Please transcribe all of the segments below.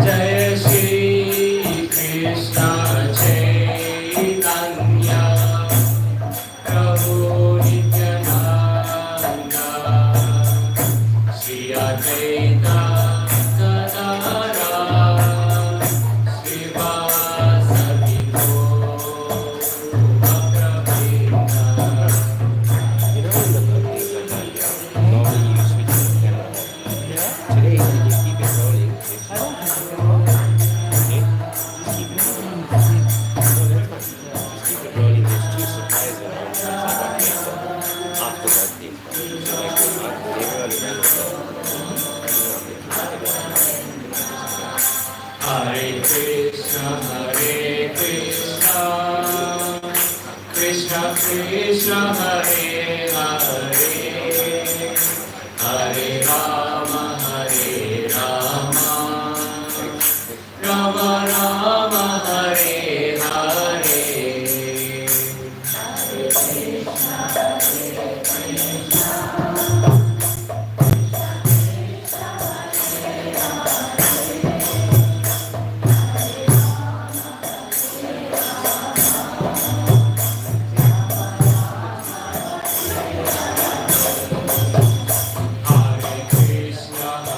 Jai Shri Krishna Chaitanya Prabhu Nityananda Shri Advaita Gadadhara Shri Vaisnavi You know, in the birthdays like that, normally you switch the camera off. Today, did you keep it rolling? Okay? Just keep it rolling. No, that's fine. Just keep it rolling. There's two surprises announcements I got made after birthday. So like, they were all around. Hare Krishna, Krishna Krishna, Hare Hare, Hare Rama, Rama Rama, Hare Hare. Hare Krishna,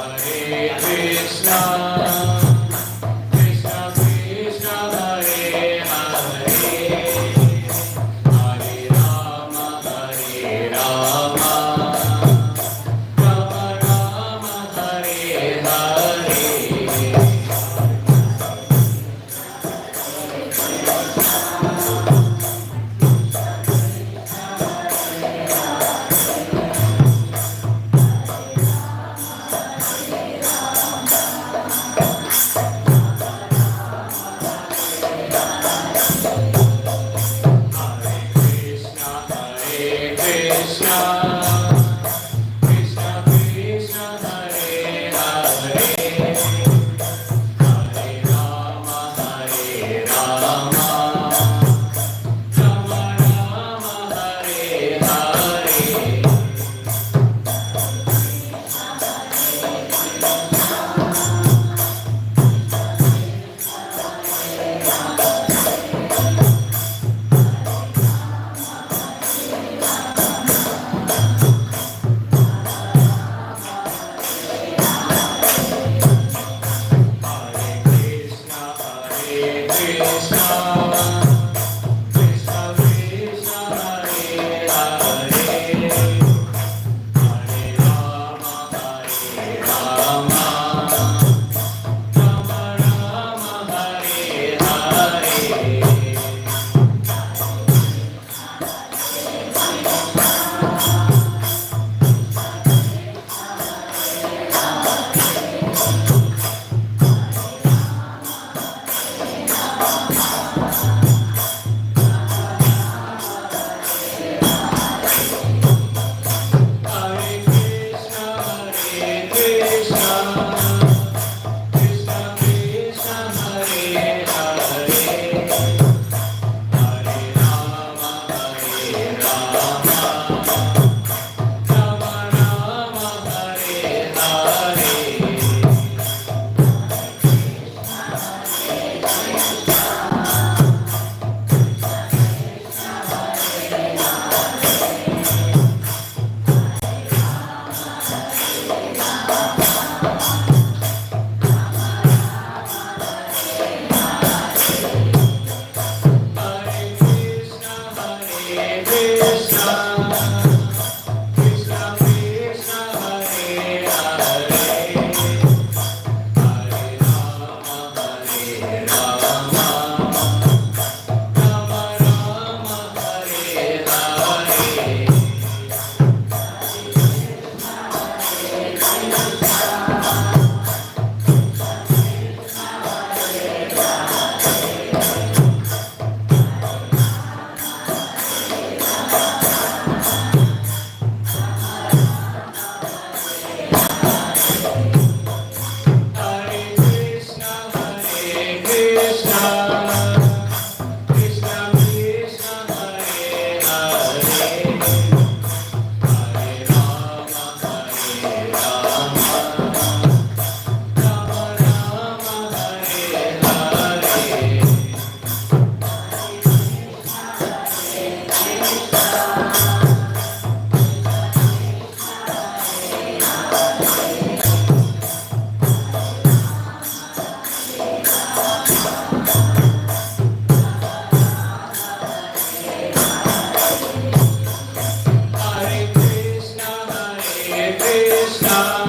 Krishna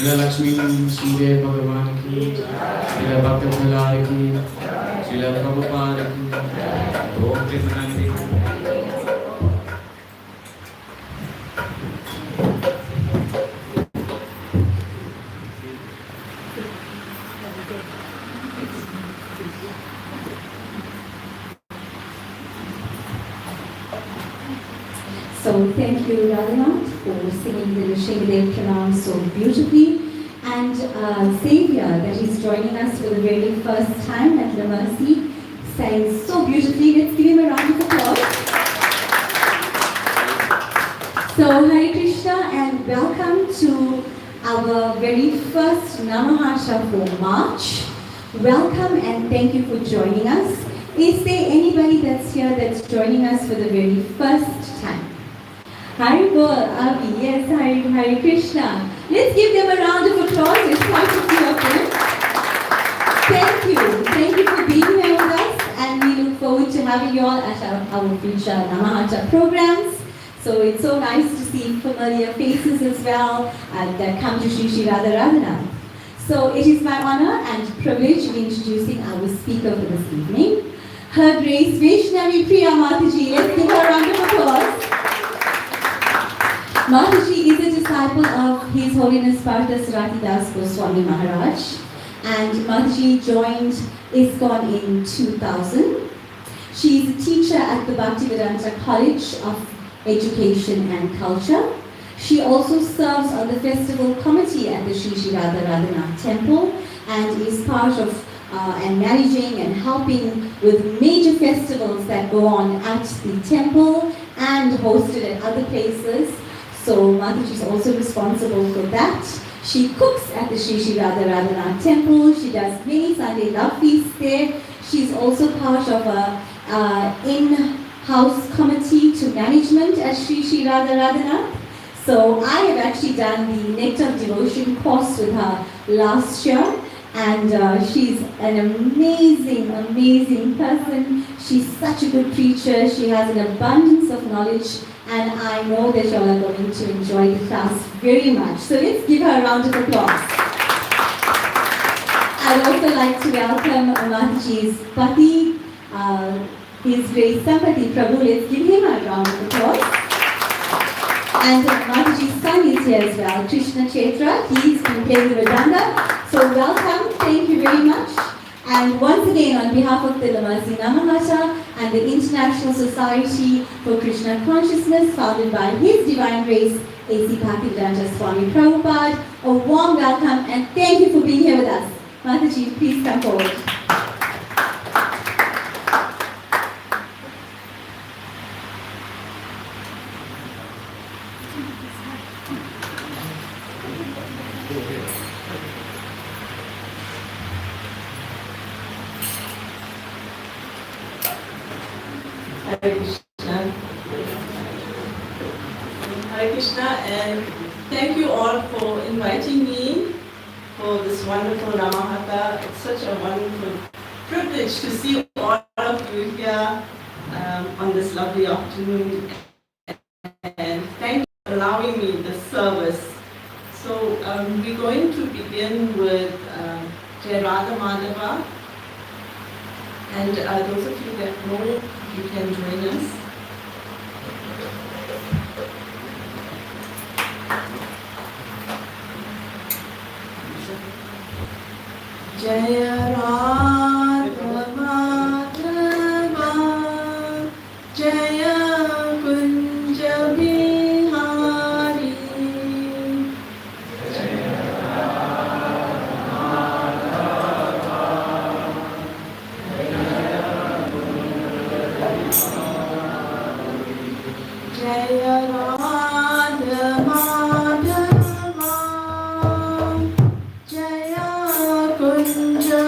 Srila Lakshmi Shridev भगवान की, श्रील भक्त प्रहलाद की, श्रील प्रभुपाद की, ओम कृष्णानंदी। So thank you, Radhanath, for singing the Nrsimhadev pranam so beautifully. And Xavier, that is joining us for the very first time at the Mercy, sang so beautifully. Let's give him a round of applause. So Hare Krishna and welcome to our very first Namahatta for March. Welcome and thank you for joining us. Is there anybody that's here that's joining us for the very first time? Hari Bol, Avi, yes, Hare Krishna. Let's give them a round of applause. There's quite a few of them. Thank you for being here with us, and we look forward to having you all at our future Namahatta programs. So it's so nice to see familiar faces as well that come to Shri Shri Radha Radhana. So it is my honor and privilege in introducing our speaker for this evening, Her Grace Vaisnavi Priya Mataji. Let's give her a round of applause. Mataji is a disciple of His Holiness Partas Das Goswami Maharaj, and Mataji joined ISKCON in 2000. She is a teacher at the Bhaktivedanta College of Education and Culture. She also serves on the festival committee at the Shri Shri Radha Radhana Temple and is part of and managing and helping with major festivals that go on at the temple and hosted at other places. So Mataji is also responsible for that. She cooks at the Shri Shri Radha Radhana Temple. She does many Sunday love feasts there. She's also part of a in-house committee to management at Shri Shri Radha Radhana. So I have actually done the Nectar of Devotion course with her last year. And she's an amazing person. She's such a good preacher. She has an abundance of knowledge, and I know that you all are going to enjoy the class very much. So let's give her a round of applause. I'd also like to welcome Mataji's Pati, His Grace Sampati Prabhu. Let's give him a round of applause. And Mataji's son is here as well, Krishna Chetra. He's been playing the Vedanta. So welcome, thank you very much. And once again, on behalf of the Mercy Namahatta and the International Society for Krishna Consciousness, founded by His Divine Grace, A.C. Bhaktivedanta Swami Prabhupada, a warm welcome and thank you for being here with us. Mataji, please come forward. Hare Krishna. Hare Krishna, and thank you all for inviting me for this wonderful Namahatta. It's such a wonderful privilege to see all of you here on this lovely afternoon. And thank you for allowing me the service. So we're going to begin with Jai Radha Madhava. And those of you that know, you can join us. Jaya Radha Madhava, Jaya Kunja Bihari. Jaya Radha Madhava, Jaya Kunja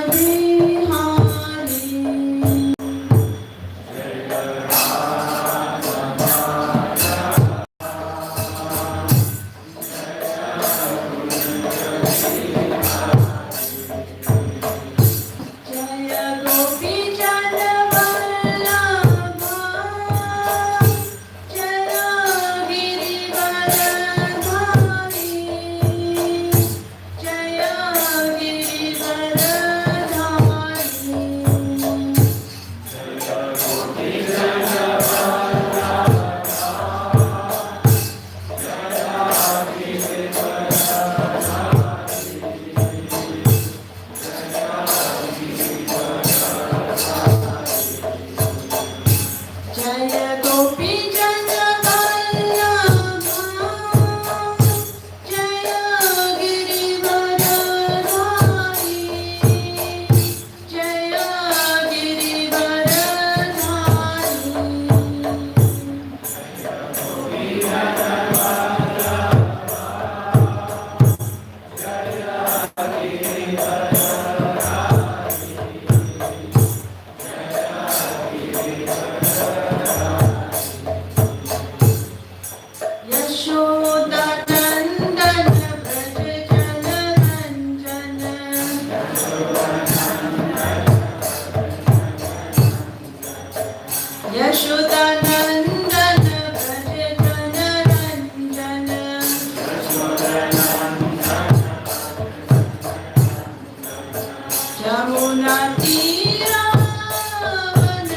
Jamuna tira van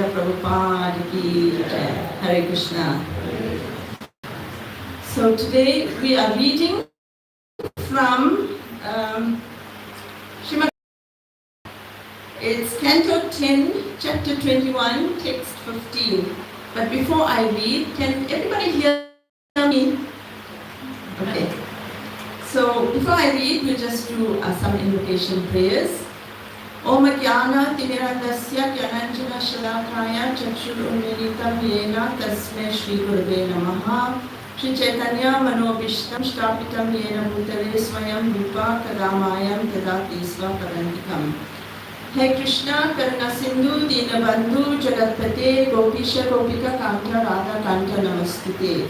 Srila Prabhupada ki jai. Hare Krishna. So today we are reading from Srimad. It's Canto 10, Chapter 21, Text 15. But before I read, can everybody hear me? Okay. So before I read, we'll just do some invocation prayers. Om Jnana Timirandasya Jnananjana Shalakaya Chakshur Unmilitam Yena Tasmai Shri Gurave Namaha Shri Chaitanya Manobishtam Shtapitam Yena Bhutale Swayam Rupa Kadamayam Tadati Svaparantikam. Hey Krishna Karuna Sindhu Dinabandhu Jagatpate Gopisha Gopika Kanta Radha Kanta Namastute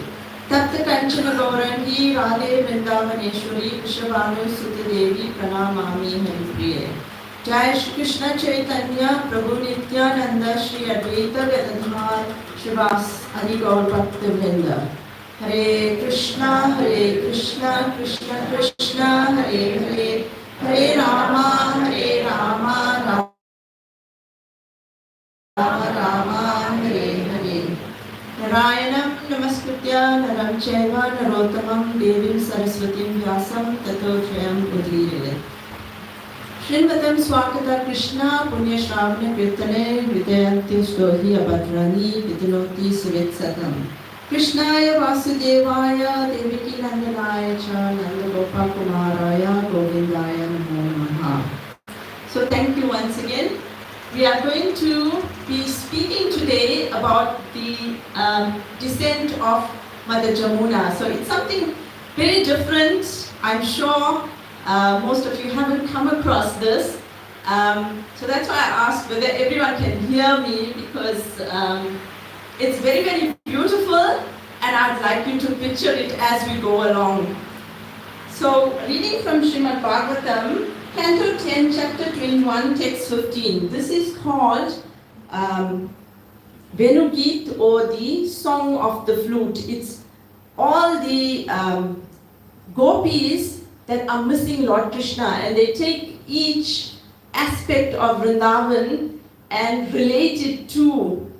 Tapta Kanchana Gaurangi Radhe Vrindavaneshwari Krishavanu Suti Devi Pranamami Haripriya. Jai Shri Krishna Chaitanya Prabhu Nityananda Shri Advaita Gadadhar Shrivas Adi Gaur Bhakta Vrinda. Hare Krishna Krishna Krishna Hare Hare Hare Rama Rama Rama Hare Hare. Narayanam Namaskritya Naram Chaiva Narottamam Devim Saraswatim Vyasam Tato Jayam Udhirire. Shrinvatam Swakata Krishna Punya Shravana Kirtane Vidayanti Shlohi Abhadrani Vidinoti Suvetsatam Krishnaya Vasudevaya Deviki Nandanaya Cha Nandagopa Kumaraya Govindaya Namo Namaha. So thank you once again. We are going to be speaking today about the descent of Mother Jamuna. So it's something very different. I'm sure most of you haven't come across this. So that's why I asked whether everyone can hear me, because it's very, very beautiful, and I'd like you to picture it as we go along. So reading from Srimad Bhagavatam, Canto 10, Chapter 21, Text 15. This is called Venugit, or the Song of the Flute. It's all the gopis that are missing Lord Krishna, and they take each aspect of Vrindavan and relate it to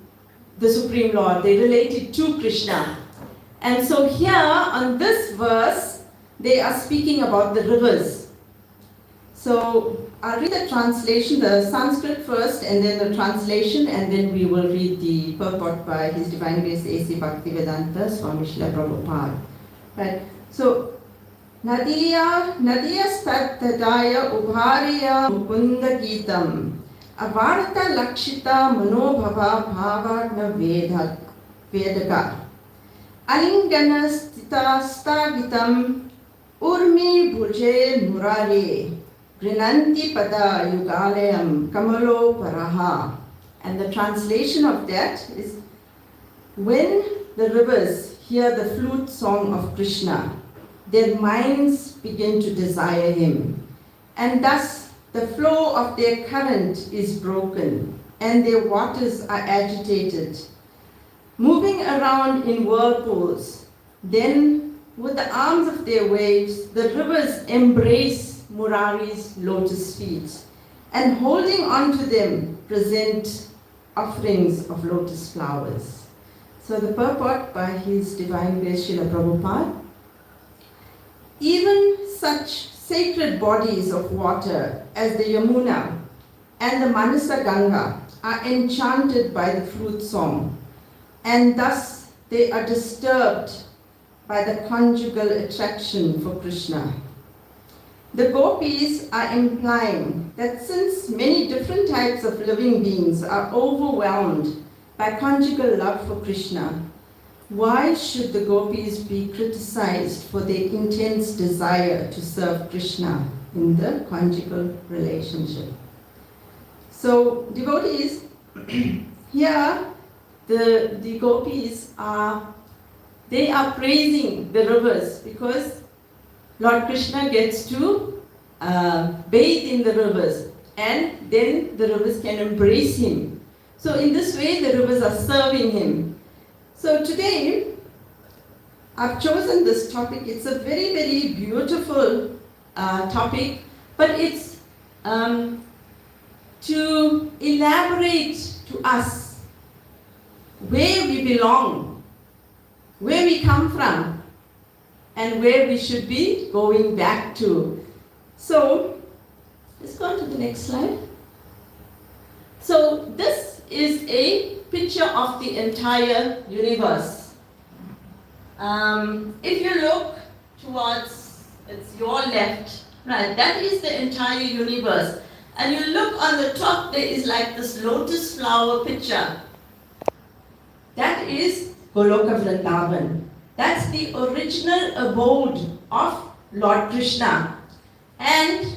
the Supreme Lord. They relate it to Krishna. And so here on this verse, they are speaking about the rivers. So I'll read the translation, the Sanskrit first, and then the translation, and then we will read the purport by His Divine Grace A.C. Bhaktivedanta Swami Srila Prabhupada. Right. So Nadiya Stadtadaya Ubhariya Mukunda Geetam Avarta Lakshita Manobhava Bhavagna Vedaka Alingana Stita Stagitam Urmi Bhuje Murare Grinanti Pada Yugalayam Kamalo Paraha. And the translation of that is, when the rivers hear the flute song of Krishna, their minds begin to desire him, and thus the flow of their current is broken, and their waters are agitated, moving around in whirlpools. Then, with the arms of their waves, the rivers embrace Murari's lotus feet, and holding on to them, present offerings of lotus flowers. So the purport by His Divine Grace Srila Prabhupada. Even such sacred bodies of water as the Yamuna and the Manasa Ganga are enchanted by the flute song, and thus they are disturbed by the conjugal attraction for Krishna. The gopis are implying that since many different types of living beings are overwhelmed by conjugal love for Krishna, why should the gopis be criticized for their intense desire to serve Krishna in the conjugal relationship? So devotees, here the gopis they are praising the rivers, because Lord Krishna gets to bathe in the rivers, and then the rivers can embrace him. So in this way, the rivers are serving him. So today, I've chosen this topic. It's a very, very beautiful topic, but it's to elaborate to us where we belong, where we come from, and where we should be going back to. So, let's go on to the next slide. So, this is a picture of the entire universe. If you look towards, it's your left, right, that is the entire universe. And you look on the top, there is like this lotus flower picture. That is Goloka Vrindavan. That's the original abode of Lord Krishna. And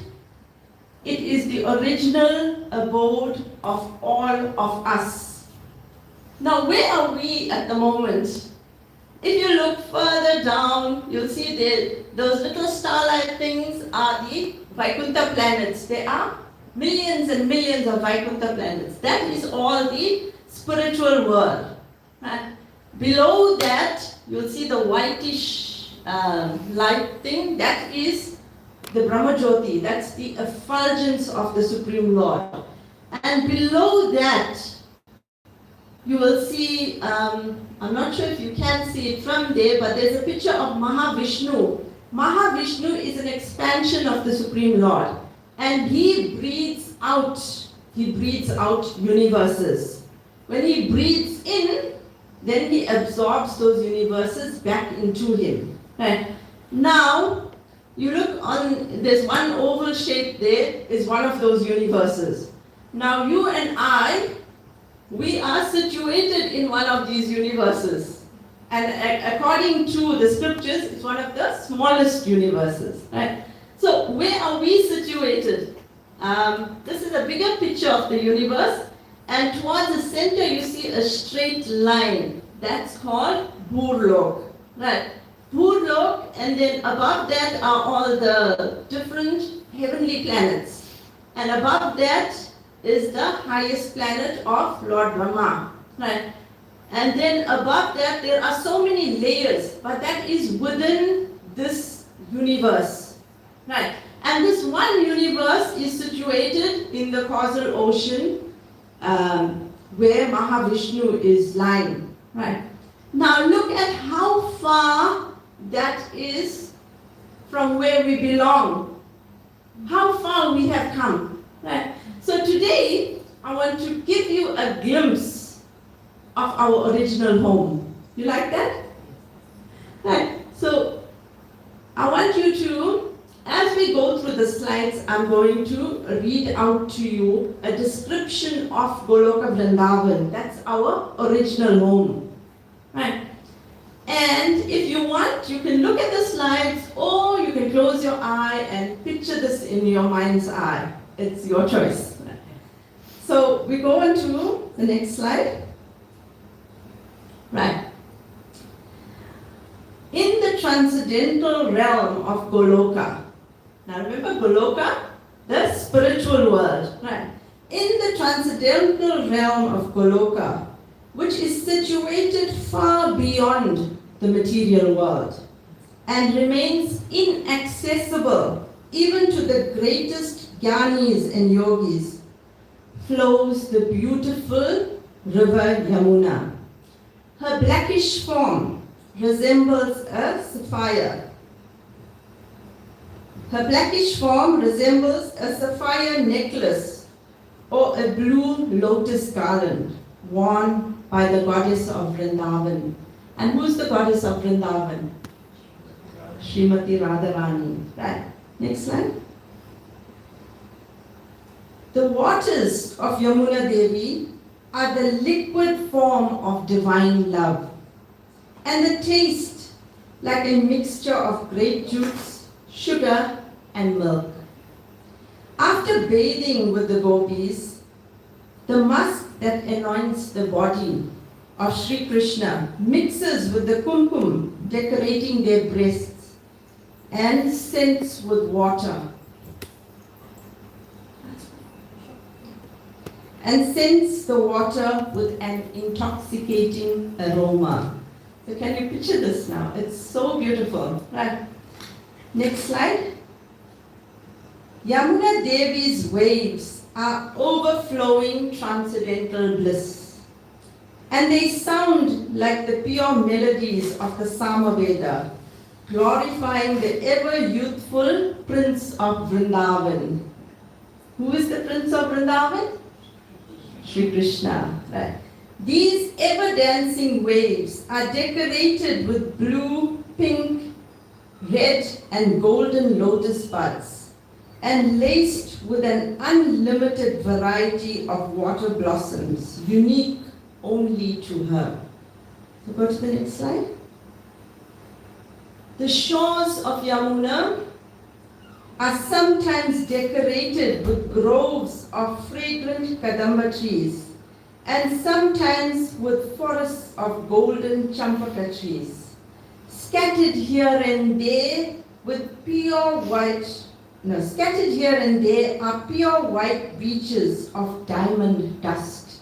it is the original abode of all of us. Now, where are we at the moment? If you look further down, you'll see there, those little starlight things are the Vaikuntha planets. There are millions and millions of Vaikuntha planets. That is all the spiritual world. Right? Below that, you'll see the whitish light thing. That is the Brahmajyoti. That's the effulgence of the Supreme Lord. And below that, you will see, I'm not sure if you can see it from there, but there's a picture of Mahavishnu. Mahavishnu is an expansion of the Supreme Lord. And he breathes out universes. When he breathes in, then he absorbs those universes back into him. Right? Now, you look on, there's one oval shape there, is one of those universes. Now you and I, we are situated in one of these universes. And according to the scriptures, it's one of the smallest universes. Right? So where are we situated? This is a bigger picture of the universe. And towards the center, you see a straight line. That's called Burlok. Right? Burlok, and then above that are all the different heavenly planets. And above that is the highest planet of Lord Brahma. Right? And then above that, there are so many layers, but that is within this universe. Right? And this one universe is situated in the causal ocean, where Mahavishnu is lying. Right? Now look at how far that is from where we belong. How far we have come. Right? So today, I want to give you a glimpse of our original home. You like that? Right? So I want you to, as we go through the slides, I'm going to read out to you a description of Goloka Vrindavan. That's our original home. Right? And if you want, you can look at the slides or you can close your eye and picture this in your mind's eye. It's your choice. So we go on to the next slide. Right. In the transcendental realm of Goloka. Now remember Goloka, the spiritual world. Right. In the transcendental realm of Goloka, which is situated far beyond the material world and remains inaccessible even to the greatest jnanis and yogis, flows the beautiful river Yamuna. Her blackish form resembles a sapphire. Her blackish form resembles a sapphire necklace or a blue lotus garland worn by the goddess of Vrindavan. And who's the goddess of Vrindavan? Srimati Radharani. Right. Next slide. The waters of Yamuna Devi are the liquid form of divine love, and the taste like a mixture of grape juice, sugar, and milk. After bathing with the gopis, the musk that anoints the body of Sri Krishna mixes with the kumkum decorating their breasts and scents with water. And scents the water with an intoxicating aroma. So can you picture this now? It's so beautiful. Right. Next slide. Yamuna Devi's waves are overflowing transcendental bliss. and they sound like the pure melodies of the Samaveda, glorifying the ever-youthful Prince of Vrindavan. Who is the Prince of Vrindavan? Shri Krishna. Right. These ever-dancing waves are decorated with blue, pink, red and golden lotus buds and laced with an unlimited variety of water blossoms, unique only to her. So go to the next slide. The shores of Yamuna are sometimes decorated with groves of fragrant kadamba trees and sometimes with forests of golden champaka trees, scattered here and there are pure white beaches of diamond dust.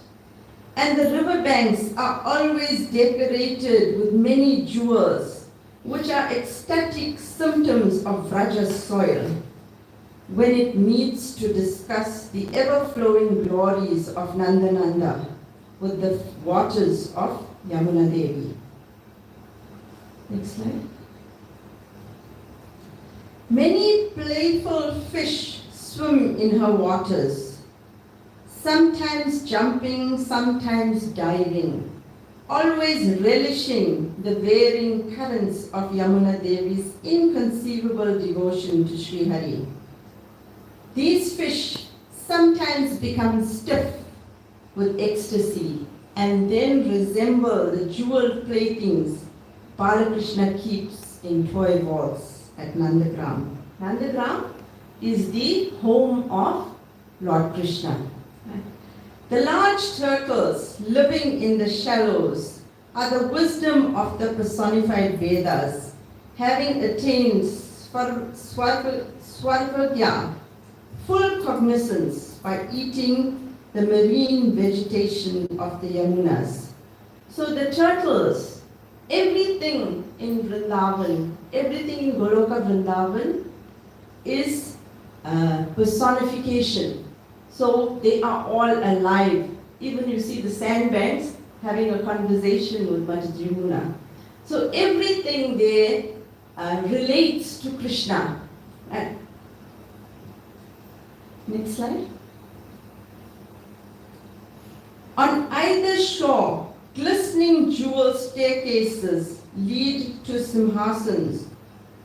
And the riverbanks are always decorated with many jewels, which are ecstatic symptoms of Vraja's soil, when it meets to discuss the ever-flowing glories of Nandananda with the waters of Yamuna Devi. Next slide. Many playful fish swim in her waters, sometimes jumping, sometimes diving, always relishing the varying currents of Yamuna Devi's inconceivable devotion to Sri Hari. These fish sometimes become stiff with ecstasy and then resemble the jeweled playthings Balakrishna keeps in toy vaults at Nandagram. Nandagram is the home of Lord Krishna. The large turtles living in the shallows are the wisdom of the personified Vedas, having attained Swarvagya, full cognizance by eating the marine vegetation of the Yamunas. So the turtles, everything in Vrindavan, everything in Goloka Vrindavan is personification. So they are all alive. Even you see the sandbanks having a conversation with Mataji Muna. So everything there relates to Krishna. Right. Next slide. On either shore, glistening jewel staircases lead to simhasans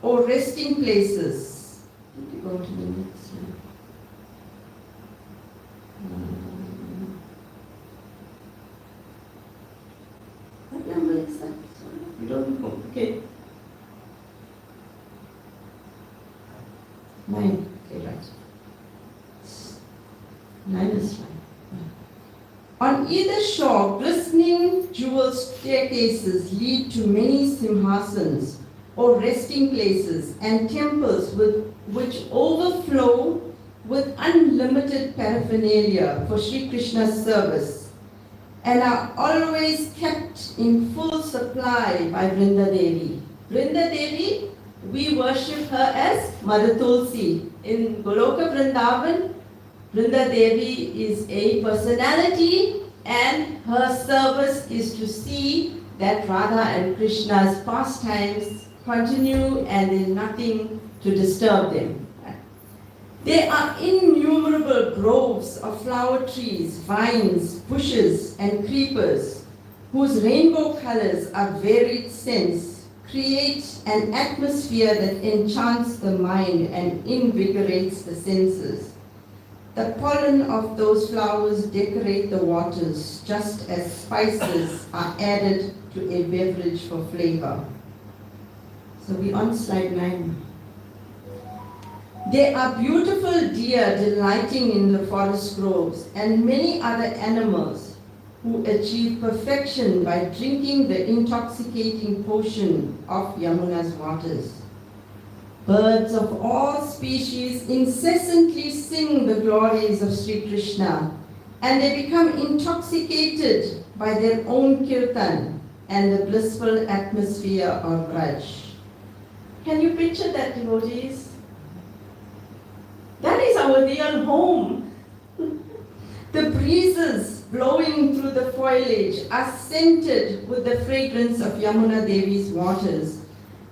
or resting places. Let me go to the next slide. What number is that? We don't know. Okay. 9. Okay, right. 9 is fine. On either shore, glistening jewel staircases lead to many simhasans or resting places and temples which overflow with unlimited paraphernalia for Sri Krishna's service and are always kept in full supply by Vrinda Devi. Vrinda Devi, we worship her as Mother Tulsi. In Goloka Vrindavan, Vrinda Devi is a personality and her service is to see that Radha and Krishna's pastimes continue and there is nothing to disturb them. There are innumerable groves of flower trees, vines, bushes and creepers whose rainbow colors are varied scents, create an atmosphere that enchants the mind and invigorates the senses. The pollen of those flowers decorate the waters just as spices are added to a beverage for flavor. So we're on slide 9. There are beautiful deer delighting in the forest groves and many other animals who achieve perfection by drinking the intoxicating potion of Yamuna's waters. Birds of all species incessantly sing the glories of Sri Krishna and they become intoxicated by their own kirtan and the blissful atmosphere of Braj. Can you picture that, devotees? That is our real home. The breezes blowing through the foliage are scented with the fragrance of Yamuna Devi's waters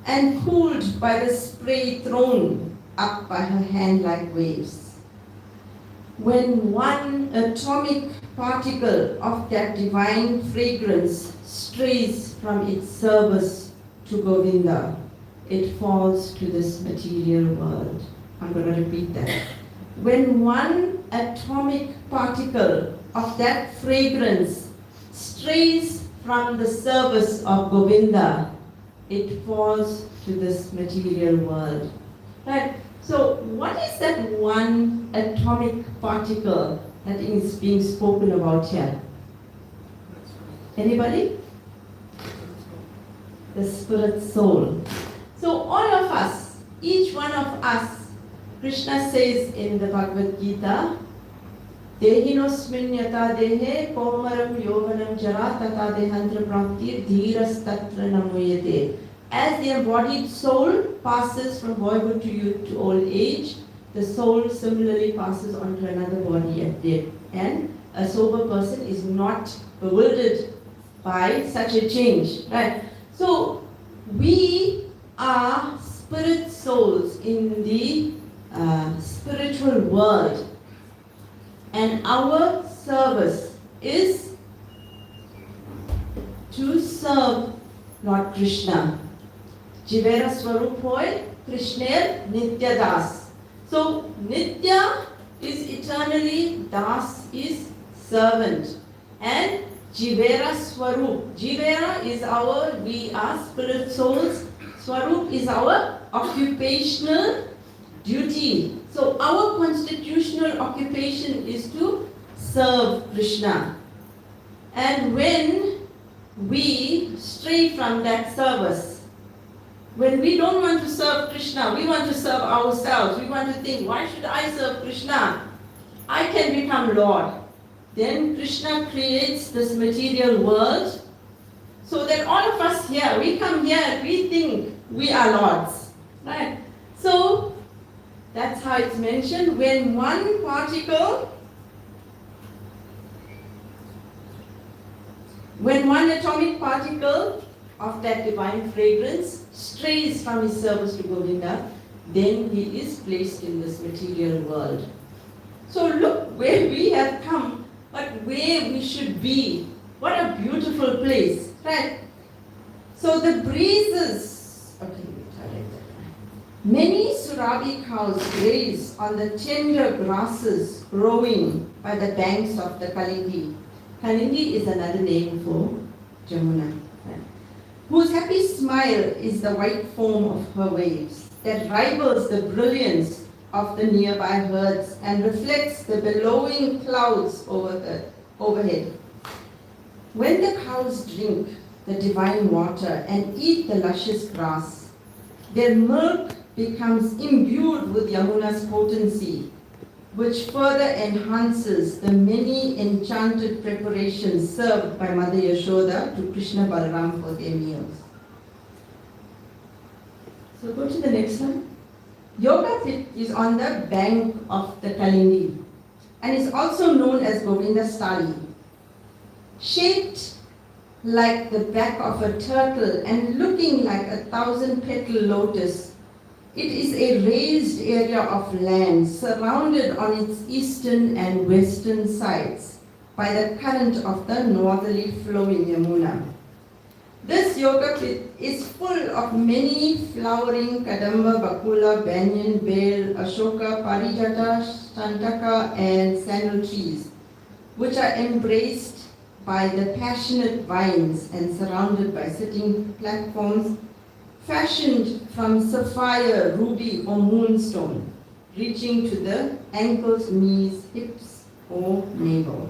and cooled by the spray thrown up by her hand like waves. When one atomic particle of that divine fragrance strays from its service to Govinda, it falls to this material world. I'm going to repeat that. When one atomic particle of that fragrance strays from the service of Govinda, it falls to this material world. Right? So what is that one atomic particle that is being spoken about here? Anybody? The spirit soul. So all of us, each one of us, Krishna says in the Bhagavad Gita, Dehinosmin yata dehe komaram yovanam jara tata dehantra praptir dhiras tatra namuyate. As the embodied soul passes from boyhood to youth to old age, the soul similarly passes on to another body at death. And a sober person is not bewildered by such a change. Right? So we are spirit souls in the spiritual world, and our service is to serve Lord Krishna. Jivera Swarup hoy, Krishner Nitya Das. So Nitya is eternally, Das is servant, and Jivera Swarup. Jivera is we are spirit souls. Swarup is our occupational duty. So our constitutional occupation is to serve Krishna. And when we stray from that service, when we don't want to serve Krishna, we want to serve ourselves. We want to think, why should I serve Krishna? I can become Lord. Then Krishna creates this material world so that all of us here, we come here, we think we are lords. Right? So that's how it's mentioned. When one atomic particle of that divine fragrance strays from his service to Govinda, then he is placed in this material world. So look where we have come, but where we should be. What a beautiful place, right? So the breezes, many Surabhi cows graze on the tender grasses growing by the banks of the Kalingi. Kalingi is another name for Jamuna, right? Whose happy smile is the white foam of her waves that rivals the brilliance of the nearby herds and reflects the billowing clouds overhead. When the cows drink the divine water and eat the luscious grass, their milk becomes imbued with Yamuna's potency, which further enhances the many enchanted preparations served by Mother Yashoda to Krishna Balaram for their meals. So go to the next one. Yoga Pit is on the bank of the Kalingi and is also known as Govinda's Stali. Shaped like the back of a turtle and looking like a 1,000-petal lotus, it is a raised area of land surrounded on its eastern and western sides by the current of the northerly flowing Yamuna. This yoga pit is full of many flowering Kadamba, Bakula, Banyan, Bel, Ashoka, Parijata, Shantaka and sandal trees, which are embraced by the passionate vines and surrounded by sitting platforms fashioned from sapphire, ruby or moonstone, reaching to the ankles, knees, hips or navel.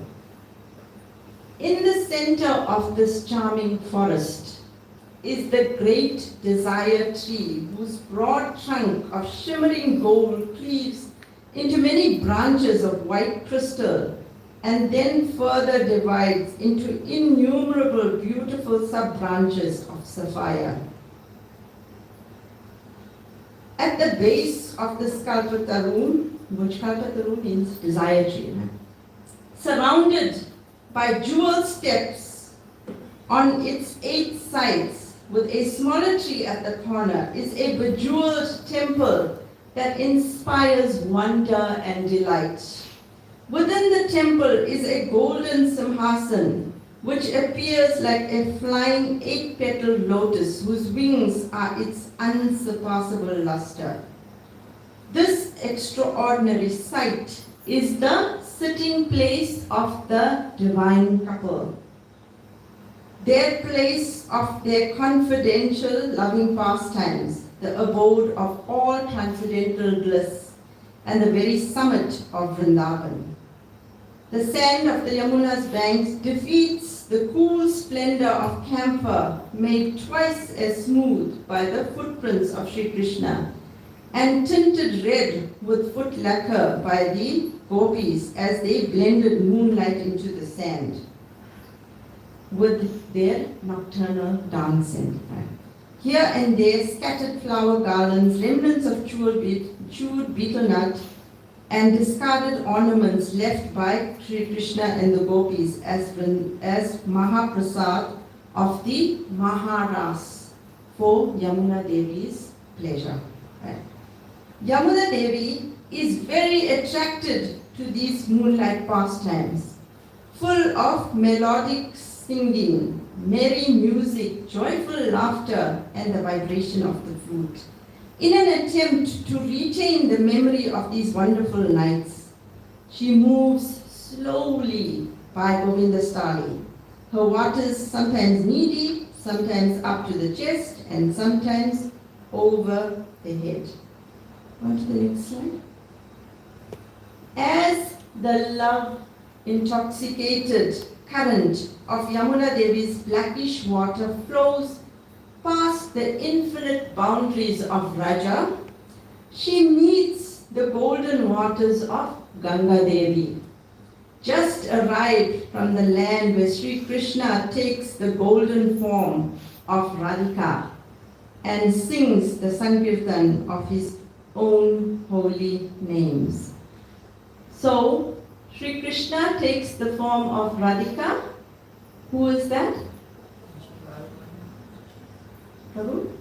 In the center of this charming forest is the great desire tree, whose broad trunk of shimmering gold cleaves into many branches of white crystal and then further divides into innumerable beautiful sub-branches of sapphire. At the base of this Kalpataru, which Kalpataru means desire tree, surrounded by jewel steps on its 8 sides, with a smaller tree at the corner, is a bejeweled temple that inspires wonder and delight. Within the temple is a golden simhasan, which appears like a flying 8-petaled lotus whose wings are its unsurpassable luster. This extraordinary sight is the sitting place of the divine couple, their place of their confidential loving pastimes, the abode of all transcendental bliss, and the very summit of Vrindavan. The sand of the Yamuna's banks defeats the cool splendor of camphor made twice as smooth by the footprints of Sri Krishna, and tinted red with foot lacquer by the gopis as they blended moonlight into the sand with their nocturnal dancing. Here and there scattered flower garlands, remnants of chewed betel nut, and discarded ornaments left by Sri Krishna and the gopis as Mahaprasad of the Maharas for Yamuna Devi's pleasure. Yamuna Devi is very attracted to these moonlight pastimes, full of melodic singing, merry music, joyful laughter, and the vibration of the flute. In an attempt to retain the memory of these wonderful nights, she moves slowly by Govindastali, her waters sometimes knee-deep, sometimes up to the chest, and sometimes over the head. On to the next slide. As the love-intoxicated current of Yamuna Devi's blackish water flows past the infinite boundaries of Raja, she meets the golden waters of Ganga Devi, just arrived from the land where Sri Krishna takes the golden form of Radhika and sings the Sankirtan of his own holy names. So, Sri Krishna takes the form of Radhika. Who is that? Prabhu?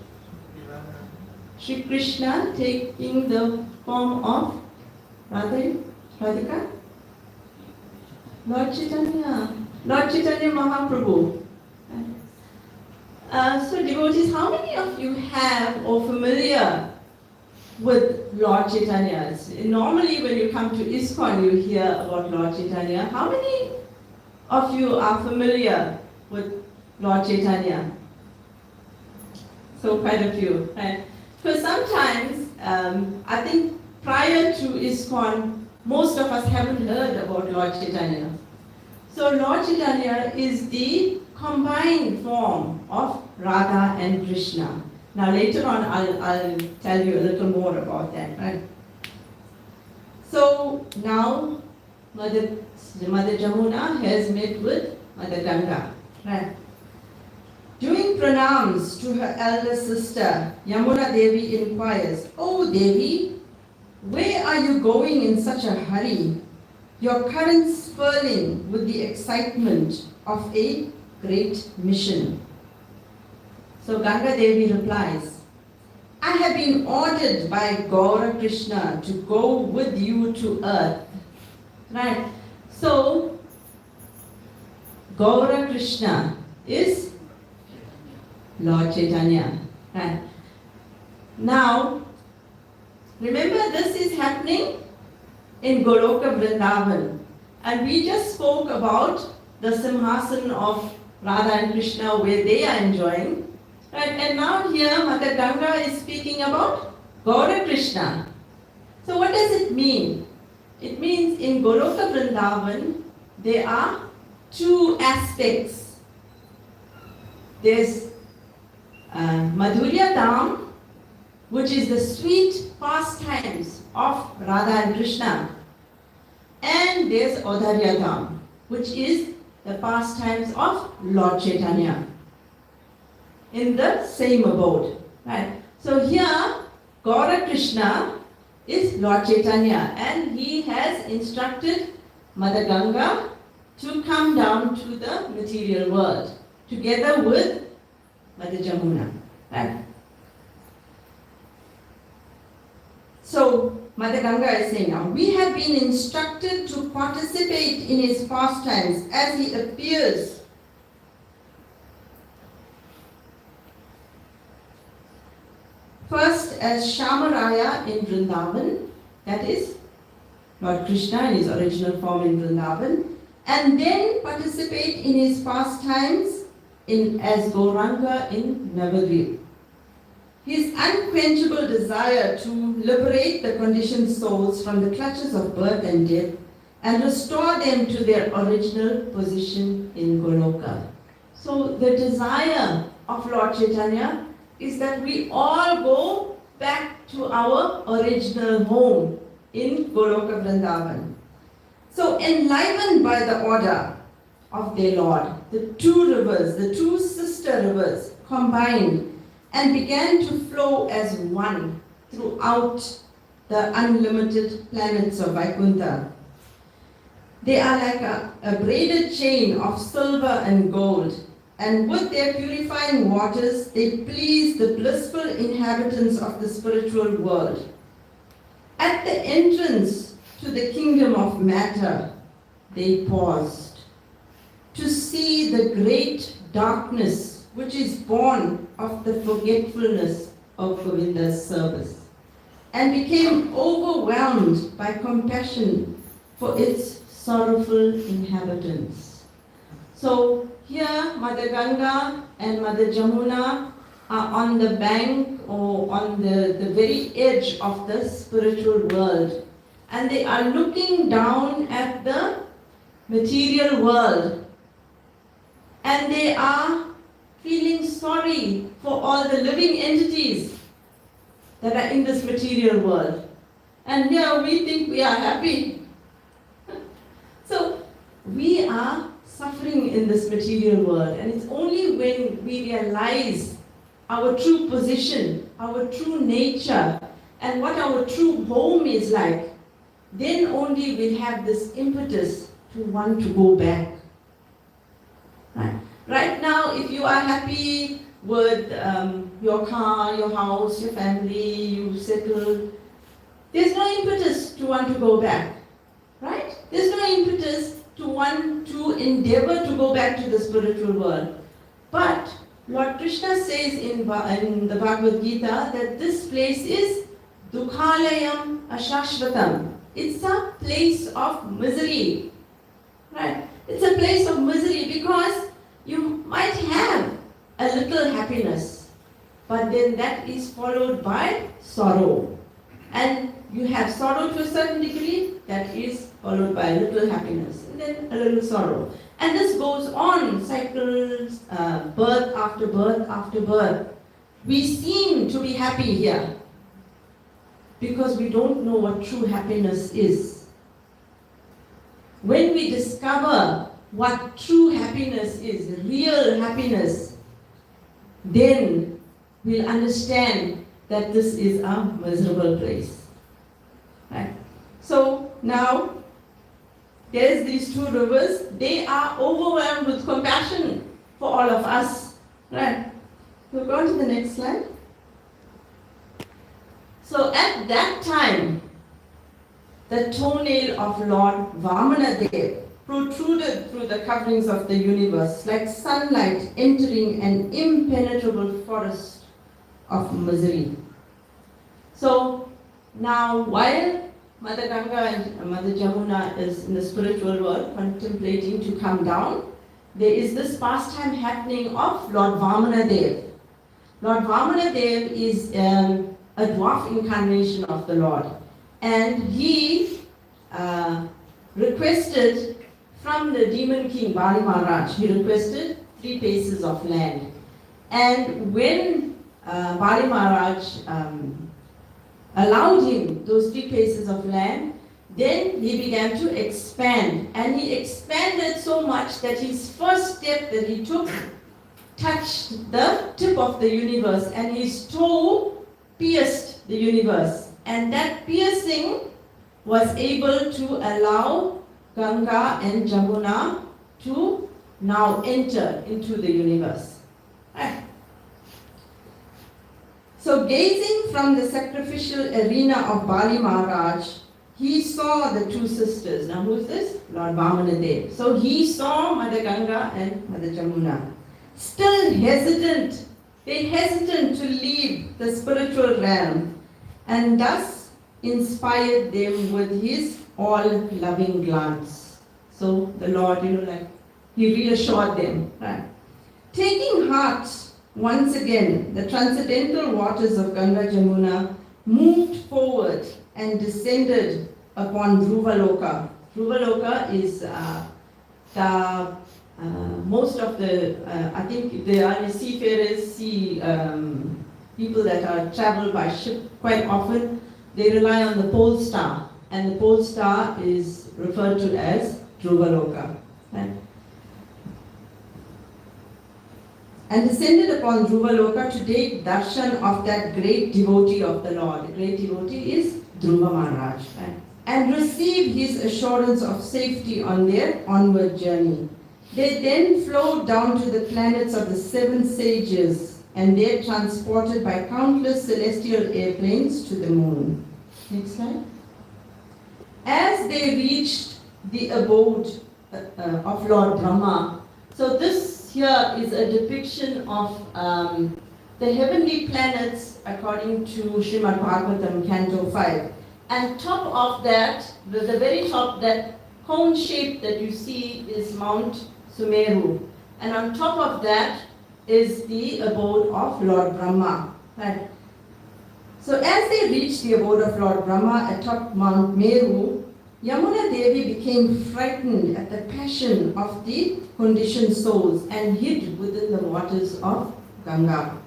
Sri Krishna taking the form of Radhika? Lord Chaitanya Mahaprabhu. So devotees, how many of you have or familiar with Lord Chaitanya? Normally when you come to ISKCON you hear about Lord Chaitanya. How many of you are familiar with Lord Chaitanya? So quite a few, right? Because sometimes, I think prior to ISKCON, most of us haven't heard about Lord Chaitanya. So Lord Chaitanya is the combined form of Radha and Krishna. Now later on, I'll tell you a little more about that, right? So now, Mother Jamuna has met with Mother Ganga, right? Doing pranams to her elder sister, Yamuna Devi inquires, "Oh Devi, where are you going in such a hurry? Your currents swirling with the excitement of a great mission." So Ganga Devi replies, "I have been ordered by Gaura Krishna to go with you to earth." Right? So, Gaura Krishna is Lord Chaitanya. Right? Now, remember this is happening in Goloka Vrindavan. And we just spoke about the Simhasan of Radha and Krishna where they are enjoying. Right? And now here Mother Ganga is speaking about Gaura Krishna. So what does it mean? It means in Goloka Vrindavan there are two aspects. There's Madhurya Dham, which is the sweet pastimes of Radha and Krishna. And there's Audharya Dham, which is the pastimes of Lord Chaitanya in the same abode. Right? So here, Gaura Krishna is Lord Chaitanya and he has instructed Mother Ganga to come down to the material world together with Mother Jamuna. Right? So Mother Ganga is saying now, we have been instructed to participate in his pastimes as he appears first as Shamaraya in Vrindavan, that is Lord Krishna in his original form in Vrindavan, and then participate in his pastimes as Gauranga in Navadvip. His unquenchable desire to liberate the conditioned souls from the clutches of birth and death and restore them to their original position in Goloka. So the desire of Lord Chaitanya is that we all go back to our original home in Goloka Vrindavan. So enlivened by the order of their Lord, the two rivers, the two sister rivers combined and began to flow as one throughout the unlimited planets of Vaikuntha. They are like a braided chain of silver and gold, and with their purifying waters, they please the blissful inhabitants of the spiritual world. At the entrance to the kingdom of matter, they paused to see the great darkness which is born of the forgetfulness of Govinda's service, and became overwhelmed by compassion for its sorrowful inhabitants. So here Mother Ganga and Mother Jamuna are on the bank or on the very edge of the spiritual world, and they are looking down at the material world, and they are feeling sorry for all the living entities that are in this material world. And here we think we are happy. So we are suffering in this material world, and it's only when we realize our true position, our true nature, and what our true home is like, then only we'll have this impetus to want to go back. Right now, if you are happy with your car, your house, your family, you settle, there's no impetus to want to go back, right? There's no impetus to want to endeavor to go back to the spiritual world. But Lord Krishna says in the Bhagavad Gita that this place is Dukhalayam Ashashvatam. It's a place of misery, right? It's a place of misery because you might have a little happiness, but then that is followed by sorrow. And you have sorrow to a certain degree, that is followed by a little happiness, and then a little sorrow. And this goes on, cycles, birth after birth after birth. We seem to be happy here because we don't know what true happiness is. When we discover what true happiness is, real happiness, then we'll understand that this is a miserable place. Right? So now, there's these two rivers. They are overwhelmed with compassion for all of us. Right? We'll go on to the next slide. So at that time, the toenail of Lord Vamanadev protruded through the coverings of the universe like sunlight entering an impenetrable forest of misery. So now while Mother Ganga and Mother Jamuna is in the spiritual world contemplating to come down, there is this pastime happening of Lord Vamanadev. Lord Vamanadev is a dwarf incarnation of the Lord, and he requested from the demon king Bali Maharaj, he requested 3 paces of land. And when Bali Maharaj allowed him those 3 paces of land, then he began to expand. And he expanded so much that his first step that he took touched the tip of the universe, and his toe pierced the universe. And that piercing was able to allow Ganga and Jamuna to now enter into the universe. Right. So gazing from the sacrificial arena of Bali Maharaj, he saw the two sisters. Now who's this? Lord Vamanadev. So he saw Mother Ganga and Mother Jamuna. Still hesitant, they hesitant to leave the spiritual realm, and thus inspired them with his all-loving glance. So the Lord, he reassured them. Right? Taking heart, once again, the transcendental waters of Ganga Jamuna moved forward and descended upon Dhruvaloka. Dhruvaloka is most of the, I think there are seafarers, people that travel by ship quite often, they rely on the pole star, and the pole star is referred to as Dhruvaloka. Right? And descended upon Dhruvaloka to take darshan of that great devotee of the Lord. The great devotee is Dhruva Maharaj. Right? And received his assurance of safety on their onward journey. They then flowed down to the planets of the seven sages, and there transported by countless celestial airplanes to the moon. Next slide. As they reached the abode of Lord Brahma, so this here is a depiction of the heavenly planets according to Srimad Bhagavatam, Canto 5. And top of that, the very top, that cone shape that you see is Mount Sumeru. And on top of that is the abode of Lord Brahma. Right? So as they reached the abode of Lord Brahma atop Mount Meru, Yamuna Devi became frightened at the passion of the conditioned souls and hid within the waters of Ganga.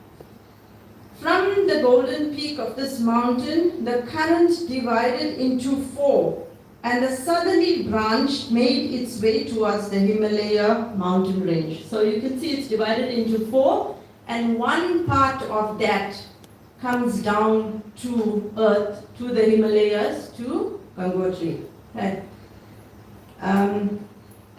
From the golden peak of this mountain, the current divided into four, and a southerly branch made its way towards the Himalaya mountain range. So you can see it's divided into four, and one part of that comes down to earth, to the Himalayas, to Gangotri. Right? And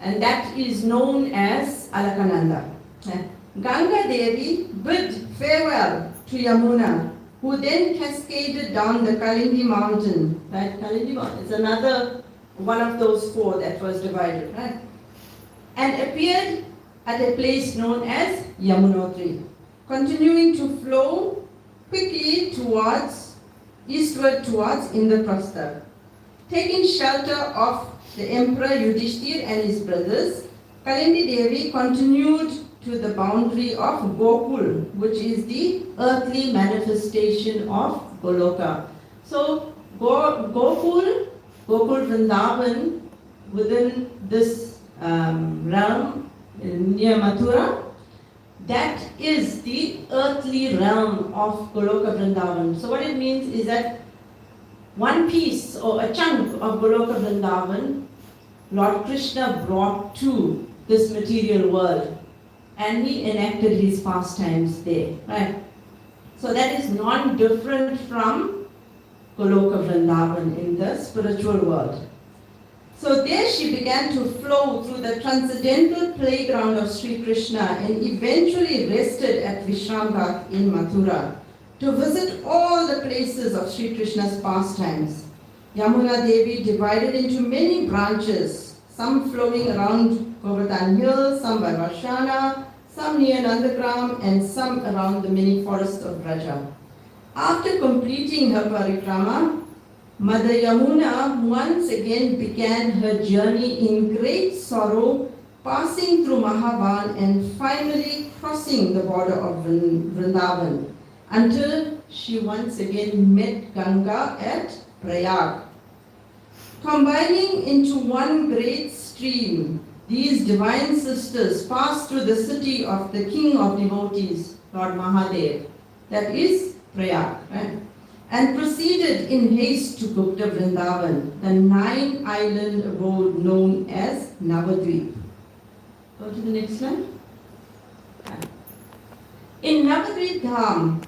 that is known as Alakananda. Right? Ganga Devi bid farewell to Yamuna, who then cascaded down the Kalindi mountain. Right? Kalindi mountain is another one of those four that was divided. Right? And appeared at a place known as Yamunotri, continuing to flow quickly eastward towards Indraprastha. Taking shelter of the Emperor Yudhishthir and his brothers, Kalindi Devi continued to the boundary of Gokul, which is the earthly manifestation of Goloka. So Gokul Vrindavan, within this realm near Mathura, that is the earthly realm of Goloka Vrindavan. So what it means is that one piece or a chunk of Goloka Vrindavan, Lord Krishna brought to this material world, and he enacted his pastimes there. Right? So that is non-different from Goloka Vrindavan in the spiritual world. So there she began to flow through the transcendental playground of Sri Krishna and eventually rested at Vishrambhak in Mathura to visit all the places of Sri Krishna's pastimes. Yamuna Devi divided into many branches, some flowing around Govardhan Hill, some by Varshana, some near Nandagram, and some around the many forests of Braja. After completing her parikrama, Mother Yamuna once again began her journey in great sorrow, passing through Mahavan and finally crossing the border of Vrindavan, until she once again met Ganga at Prayag. Combining into one great stream, these divine sisters passed through the city of the king of devotees, Lord Mahadev, that is Priya, right? And proceeded in haste to Gupta Vrindavan, the 9-island abode known as Navadvip. Go to the next slide. In Navadvip Dham,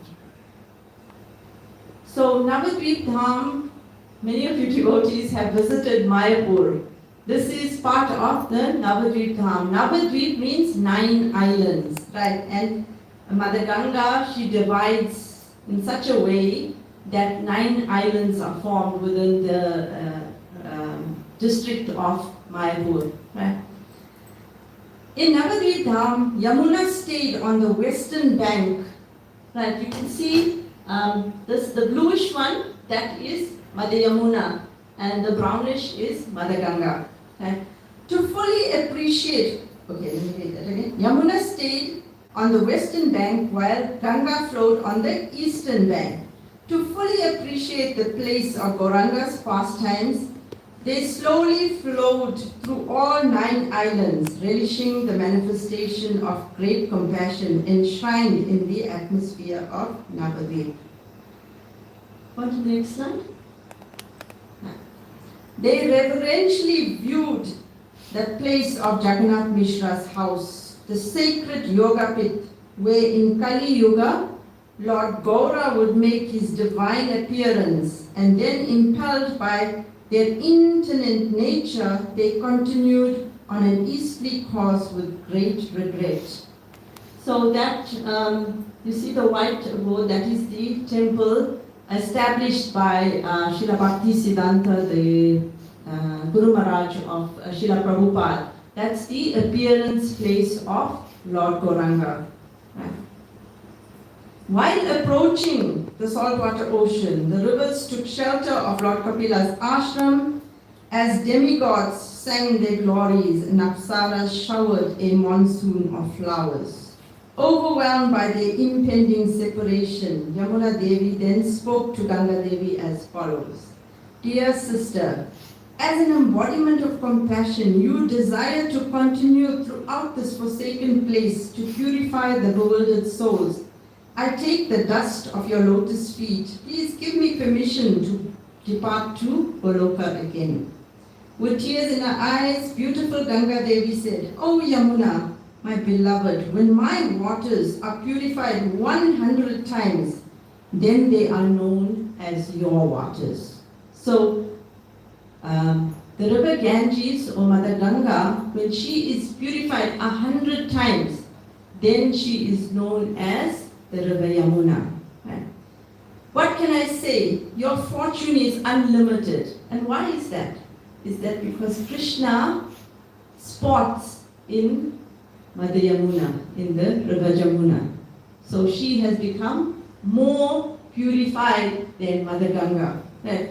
so Navadvip Dham, many of you devotees have visited Mayapur. This is part of the Navadvip Dham. Navadvip means 9 islands, right? And Mother Ganga, she divides in such a way that 9 islands are formed within the district of Mayapur, right? In Navadvip Dham, Yamuna stayed on the western bank. Right, you can see the bluish one, that is Mother Yamuna, and the brownish is Mother Ganga. Right? To fully appreciate, okay, let me read that again. Yamuna stayed on the western bank while Ganga flowed on the eastern bank. To fully appreciate the place of Gauranga's pastimes, they slowly flowed through all 9 islands, relishing the manifestation of great compassion enshrined in the atmosphere of Navadvip. On to the next slide. They reverentially viewed the place of Jagannath Mishra's house, the sacred yoga pit, where in Kali Yuga, Lord Gaura would make his divine appearance, and then impelled by their infinite nature, they continued on an easterly course with great regret. So that, you see the white abode, that is the temple established by Srila Bhakti Siddhanta, the Guru Maharaj of Srila Prabhupada. That's the appearance place of Lord Gauranga. Right? While approaching the saltwater ocean, the rivers took shelter of Lord Kapila's ashram as demigods sang their glories and apsaras showered a monsoon of flowers. Overwhelmed by their impending separation, Yamuna Devi then spoke to Ganga Devi as follows. Dear sister, as an embodiment of compassion, you desire to continue throughout this forsaken place to purify the bewildered souls. I take the dust of your lotus feet. Please give me permission to depart to Goloka again. With tears in her eyes, beautiful Ganga Devi said, O Yamuna, my beloved, when my waters are purified 100 times, then they are known as your waters. So, the river Ganges or Mother Ganga, when she is purified 100 times, then she is known as the river Yamuna. Right? What can I say? Your fortune is unlimited. And why is that? Is that because Krishna sports in Mother Yamuna, in the river Jamuna. So she has become more purified than Mother Ganga. Right?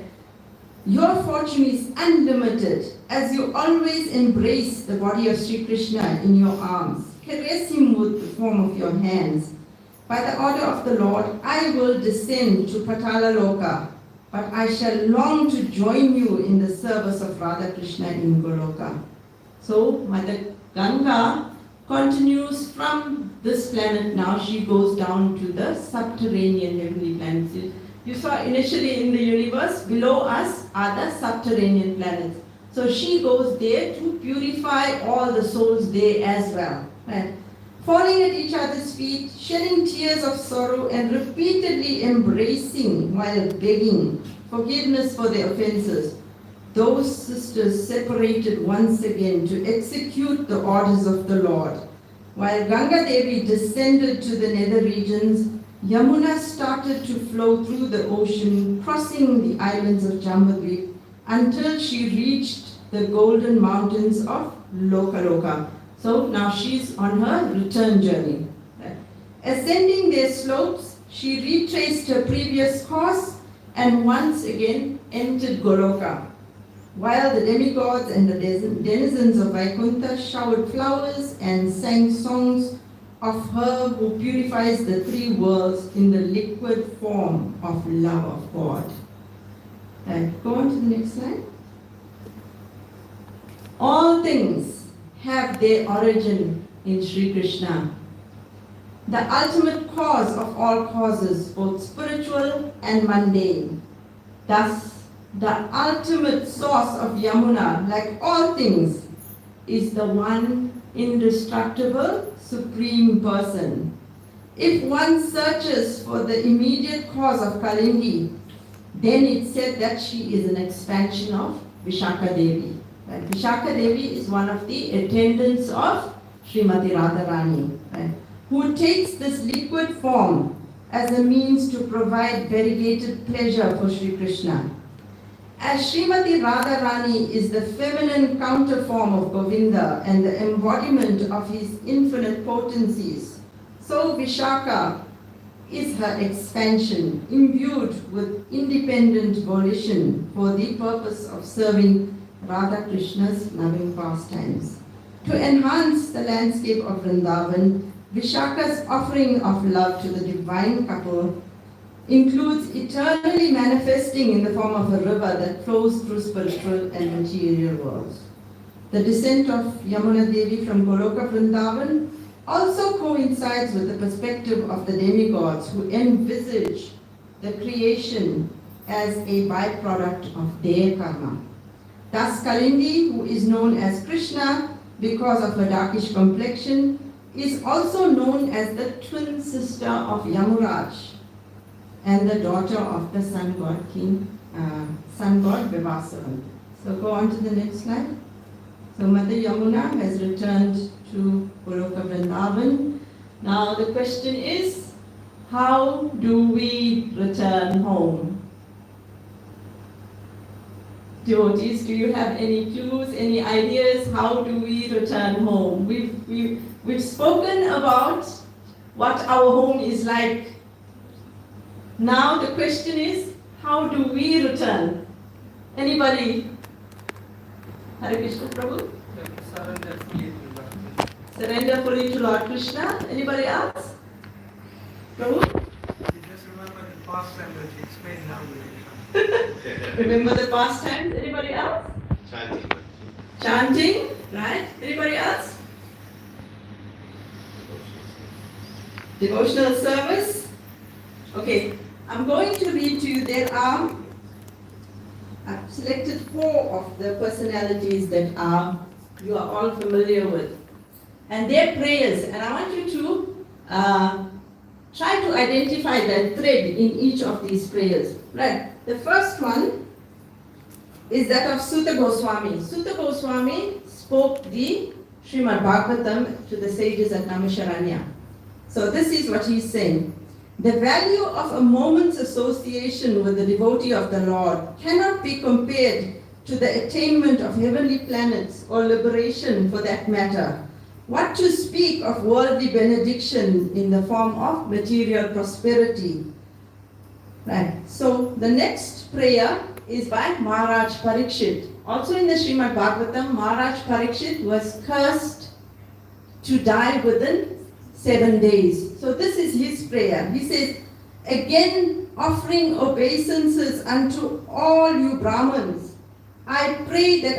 Your fortune is unlimited as you always embrace the body of Sri Krishna in your arms. Caress him with the form of your hands. By the order of the Lord, I will descend to Patala Loka, but I shall long to join you in the service of Radha Krishna in Goloka. So, Mother Ganga continues from this planet now, she goes down to the subterranean heavenly planets. You saw initially in the universe, below us are the subterranean planets. So she goes there to purify all the souls there as well. Right? Falling at each other's feet, shedding tears of sorrow, and repeatedly embracing while begging forgiveness for their offenses. Those sisters separated once again to execute the orders of the Lord. While Ganga Devi descended to the nether regions, Yamuna started to flow through the ocean, crossing the islands of Jambudvip until she reached the golden mountains of Lokaloka. So now she's on her return journey. Ascending their slopes, she retraced her previous course and once again entered Goloka. While the demigods and the denizens of Vaikuntha showered flowers and sang songs of her who purifies the 3 worlds in the liquid form of love of God. And go on to the next slide. All things have their origin in Sri Krishna, the ultimate cause of all causes, both spiritual and mundane. Thus, the ultimate source of Yamuna, like all things, is the one indestructible Supreme Person. If one searches for the immediate cause of Kalingi, then it's said that she is an expansion of Vishaka Devi. Right? Vishaka Devi is one of the attendants of Srimati Radharani, right? Who takes this liquid form as a means to provide variegated pleasure for Sri Krishna. As Srimati Radharani is the feminine counterform of Govinda and the embodiment of his infinite potencies, so Vishaka is her expansion, imbued with independent volition for the purpose of serving Radha Krishna's loving pastimes. To enhance the landscape of Vrindavan, Vishaka's offering of love to the divine couple includes eternally manifesting in the form of a river that flows through spiritual and material worlds. The descent of Yamuna Devi from Goloka Vrindavan also coincides with the perspective of the demigods who envisage the creation as a byproduct of their karma. Thus Kalindi, who is known as Krishna because of her darkish complexion, is also known as the twin sister of Yamuraj and the daughter of the sun god Vivasavan. So go on to the next slide. So Mother Yamuna has returned to Goloka Vrindavan. Now the question is, how do we return home? Devotees, do you have any clues, any ideas? How do we return home? We've spoken about what our home is like. Now the question is, how do we return? Anybody? Hare Krishna Prabhu? Surrender fully to Lord Krishna. Anybody else? Prabhu? Just remember the past time that you explained now. Remember the past times? Anybody else? Chanting. Chanting, right? Anybody else? Devotional service? Okay, I'm going to read to you. I've selected 4 of the personalities that you are all familiar with. And their prayers, and I want you to try to identify the thread in each of these prayers. Right. The first one is that of Sutta Goswami. Sutta Goswami spoke the Srimad Bhagavatam to the sages at Naimisharanya. So this is what he's saying. The value of a moment's association with the devotee of the Lord cannot be compared to the attainment of heavenly planets or liberation for that matter. What to speak of worldly benediction in the form of material prosperity? Right. So the next prayer is by Maharaj Parikshit. Also in the Srimad Bhagavatam, Maharaj Parikshit was cursed to die within 7 days. So this is his prayer. He says, again offering obeisances unto all you Brahmins, I pray that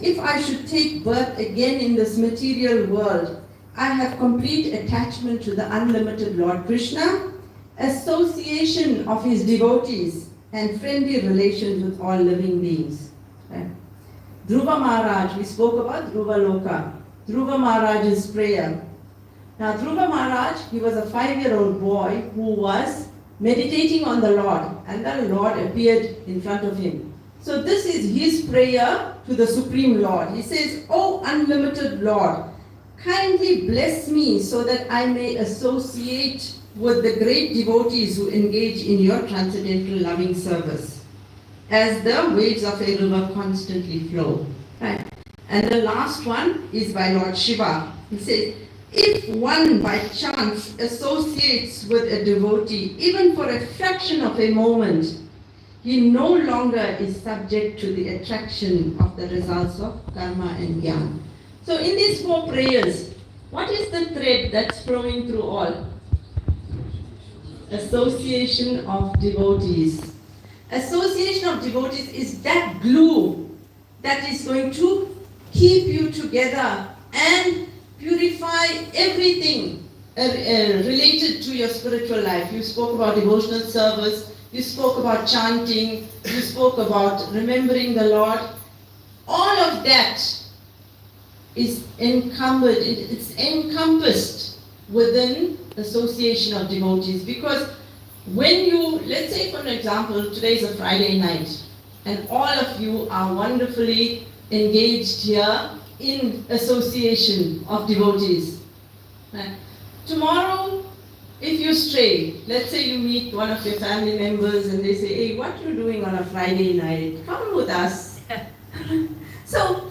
if I should take birth again in this material world, I have complete attachment to the unlimited Lord Krishna, association of his devotees, and friendly relations with all living beings. Right? Dhruva Maharaj, we spoke about Dhruva Loka. Dhruva Maharaj's prayer. Now Dhruva Maharaj, he was a 5-year-old boy who was meditating on the Lord, and the Lord appeared in front of him. So this is his prayer to the Supreme Lord. He says, O unlimited Lord, kindly bless me so that I may associate with the great devotees who engage in your transcendental loving service, as the waves of a river constantly flow. Right? And the last one is by Lord Shiva. He says, if one by chance associates with a devotee, even for a fraction of a moment, he no longer is subject to the attraction of the results of karma and jnana. So in these 4 prayers, what is the thread that's flowing through all? Association of devotees. Association of devotees is that glue that is going to keep you together and purify everything related to your spiritual life. You spoke about devotional service, you spoke about chanting, you spoke about remembering the Lord. All of that is encumbered, it's encompassed within association of devotees. Because when you, let's say for example, today is a Friday night, and all of you are wonderfully engaged here in association of devotees. Right? Tomorrow, if you stray, let's say you meet one of your family members and they say, hey, what are you doing on a Friday night? Come with us. So,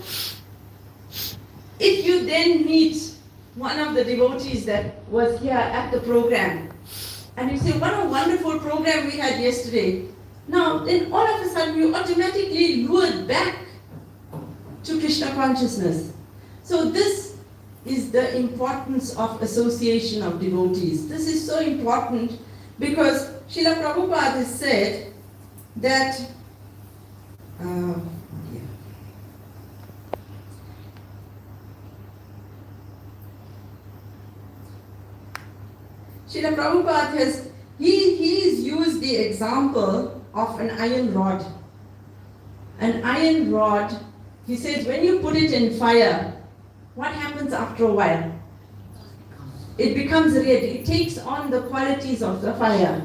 if you then meet one of the devotees that was here at the program, and you say, what a wonderful program we had yesterday. Now, then all of a sudden you automatically lured back to Krishna consciousness. So this is the importance of association of devotees. This is so important because Srila Prabhupada has said that Srila Prabhupada has he's used the example of an iron rod. An iron rod, he says, when you put it in fire, what happens after a while? It becomes red. It takes on the qualities of the fire.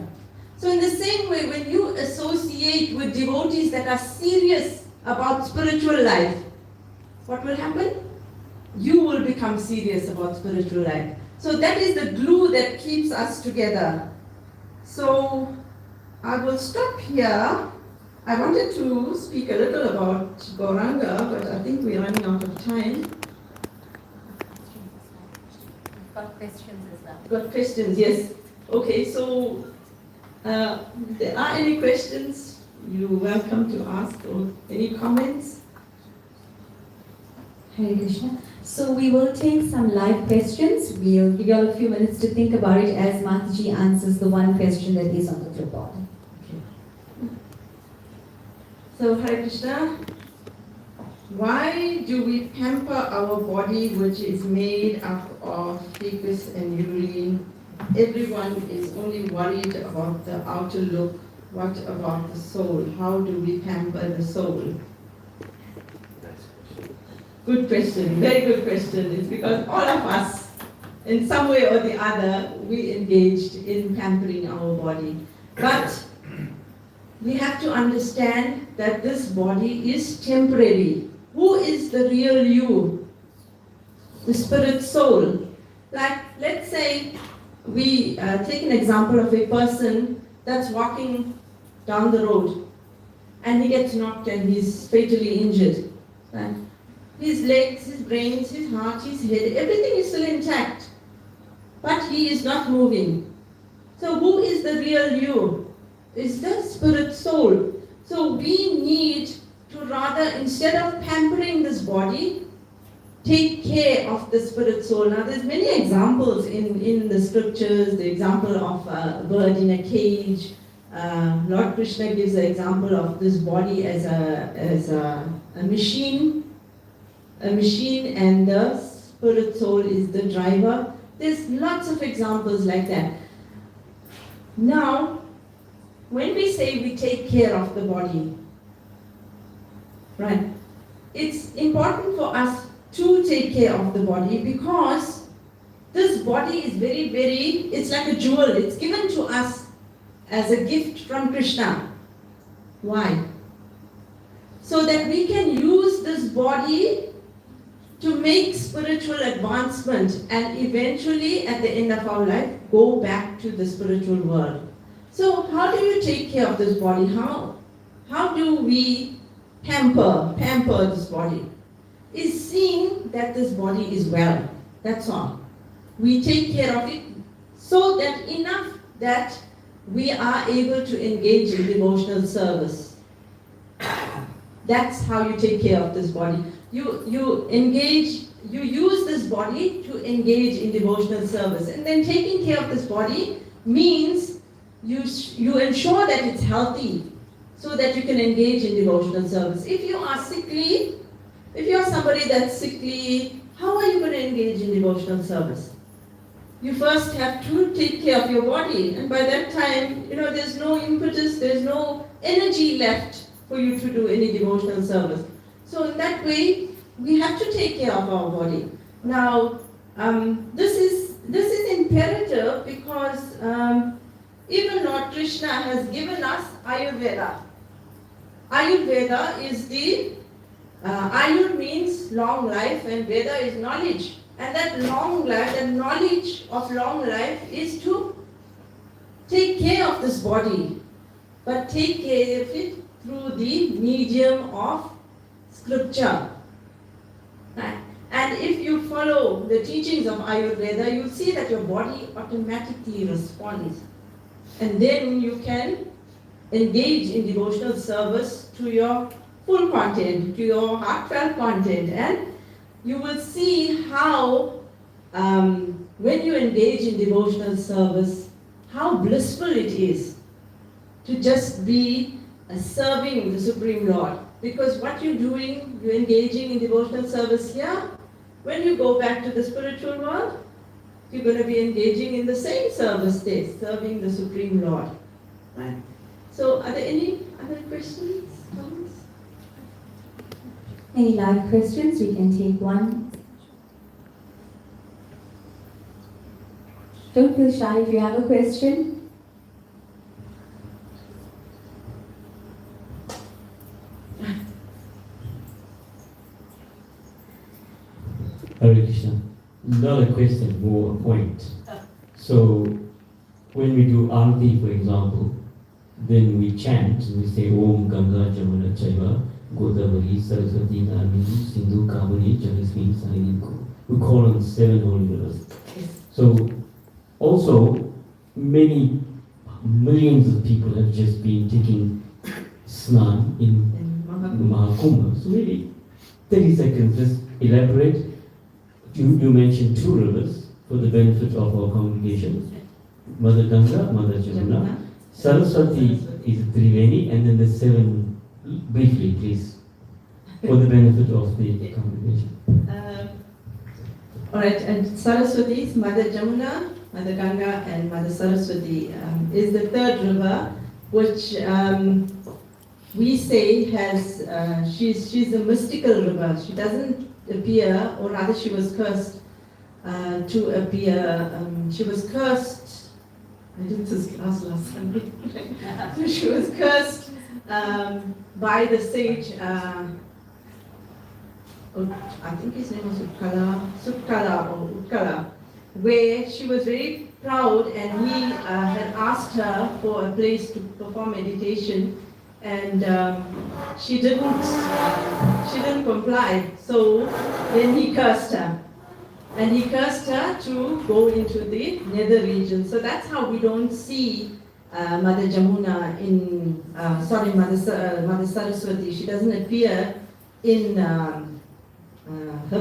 So in the same way, when you associate with devotees that are serious about spiritual life, what will happen? You will become serious about spiritual life. So that is the glue that keeps us together. So I will stop here. I wanted to speak a little about Gauranga, but I think we're running out of time. We've got questions as well. Got questions, yes. Okay, so if there are any questions, you're welcome to ask, or any comments. Hare Krishna. So we will take some live questions. We'll give you all a few minutes to think about it as Mataji answers the one question that is on the clipboard. So Hare Krishna, why do we pamper our body which is made up of fecus and urine? Everyone is only worried about the outer look. What about the soul? How do we pamper the soul? Good question, very good question. It's because all of us, in some way or the other, we engaged in pampering our body. But we have to understand that this body is temporary. Who is the real you? The spirit soul. Like, let's say we take an example of a person that's walking down the road and he gets knocked and he's fatally injured. Right? His legs, his brains, his heart, his head, everything is still intact. But he is not moving. So who is the real you? Is the spirit soul. So we need to rather, instead of pampering this body, take care of the spirit soul. Now there's many examples in the scriptures, the example of a bird in a cage. Lord Krishna gives the example of this body as a machine. A machine, and the spirit soul is the driver. There's lots of examples like that. Now, when we say we take care of the body, right, it's important for us to take care of the body because this body is very, it's like a jewel. It's given to us as a gift from Krishna. Why? So that we can use this body to make spiritual advancement and eventually at the end of our life go back to the spiritual world. So how do you take care of this body? How do we pamper this body? Is seeing that this body is well. That's all. We take care of it so that enough that we are able to engage in devotional service. That's how you take care of this body. You use this body to engage in devotional service. And then taking care of this body means you ensure that it's healthy so that you can engage in devotional service. If you are sickly, if you're somebody that's sickly, how are you going to engage in devotional service? You first have to take care of your body. And by that time, there's no impetus, there's no energy left for you to do any devotional service. So in that way, we have to take care of our body. Now, this is imperative because even Lord Krishna has given us Ayurveda. Ayurveda is the, Ayur means long life and Veda is knowledge. And that long life, that knowledge of long life is to take care of this body, but take care of it through the medium of scripture. Right? And if you follow the teachings of Ayurveda, you'll see that your body automatically responds. And then you can engage in devotional service to your full content, to your heartfelt content. And you will see how, when you engage in devotional service, how blissful it is to just be serving the Supreme Lord. Because what you're doing, you're engaging in devotional service here. When you go back to the spiritual world, you're going to be engaging in the same service there, serving the Supreme Lord. Right? So, are there any other questions, comments? Any live questions? We can take one. Don't feel shy if you have a question. Hare Krishna. Not a question, more a point. So, when we do Arti, for example, then we chant, we say Om Ganga Jamuna Chaiva Godavari Saraswati Narmini Sindhu Kaveri Jalasmi Sariniko. We call on 7 holy rivers. So, also, many millions of people have just been taking snan in Mahakumbha. So maybe 30 seconds, just elaborate. You mentioned 2 rivers for the benefit of our congregation. Mother Ganga, Mother Jamuna. Saraswati is Triveni, and then the 7, briefly please, for the benefit of the congregation. Alright, and Saraswati is Mother Jamuna, Mother Ganga, and Mother Saraswati is the 3rd river, which we say has, she's a mystical river. She doesn't appear, or rather she was cursed to appear. She was cursed, I did this class last Sunday. She was cursed by the sage, I think his name was Utkala, where she was very proud, and he had asked her for a place to perform meditation, and she didn't comply. So then he cursed her, and he cursed her to go into the nether region. So that's how we don't see Mother Jamuna in, Mother Saraswati. She doesn't appear in her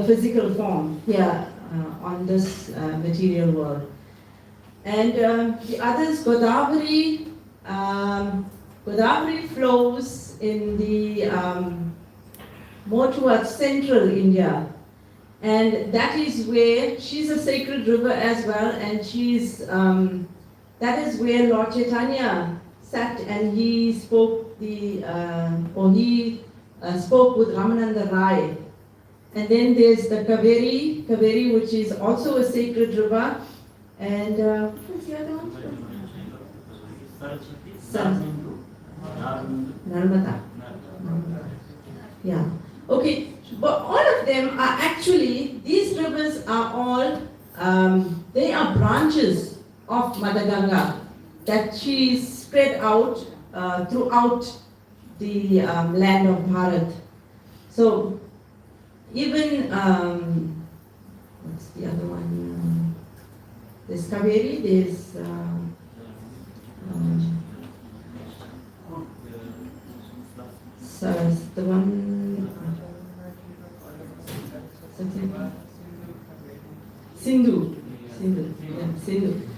physical form here on this material world. And the others, Godavari, Godavari flows in the more towards central India, and that is where she's a sacred river as well, and she's that is where Lord Chaitanya sat, and he spoke spoke with Ramananda Rai. And then there's the Kaveri, which is also a sacred river. And what's the other one? Narmada. Yeah. Okay. But all of them are actually, these rivers are all, they are branches of Mother Ganga that she spread out throughout the land of Bharat. So, even, what's the other one? There's Kaveri, there's the one, Sindhu.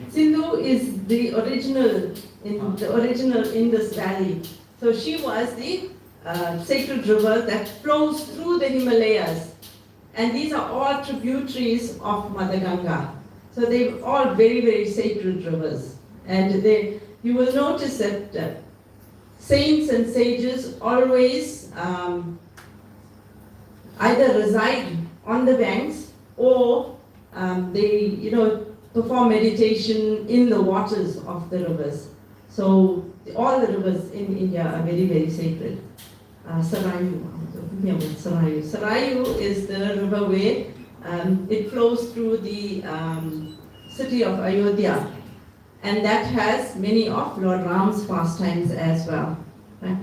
Sindhu is the original Indus Valley. So she was the sacred river that flows through the Himalayas. And these are all tributaries of Mother Ganga. So they're all very, very sacred rivers. And you will notice that saints and sages always either reside on the banks, or they, perform meditation in the waters of the rivers. So all the rivers in India are very, very sacred. Sarayu. Sarayu. Sarayu is the river where it flows through the city of Ayodhya, and that has many of Lord Ram's pastimes as well. Right?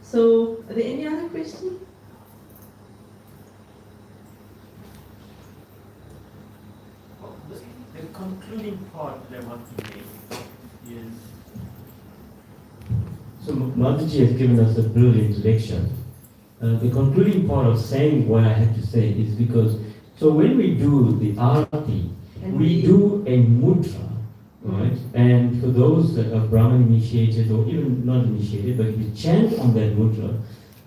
So, are there any other questions? The concluding part that I want to make is. So Mataji has given us a brilliant lecture. The concluding part of saying what I have to say is because, so when we do the arati, we do a mudra, right? And for those that are Brahman initiated or even not initiated, but if you chant on that mudra,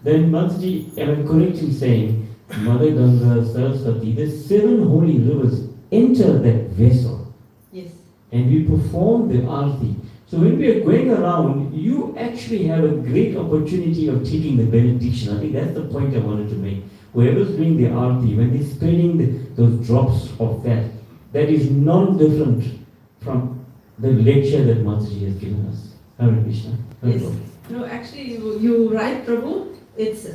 then Mataji, am I correct in saying, Mother Ganga, Saraswati, the 7 holy rivers enter that vessel? Yes. And we perform the arati. So when we are going around, you actually have a great opportunity of taking the benediction. I think that's the point I wanted to make. Whoever's doing the arati, when they're spreading those drops of that is non-different from the lecture that Mataji has given us. Hare Krishna. Yes. No, actually, you're right, Prabhu. It's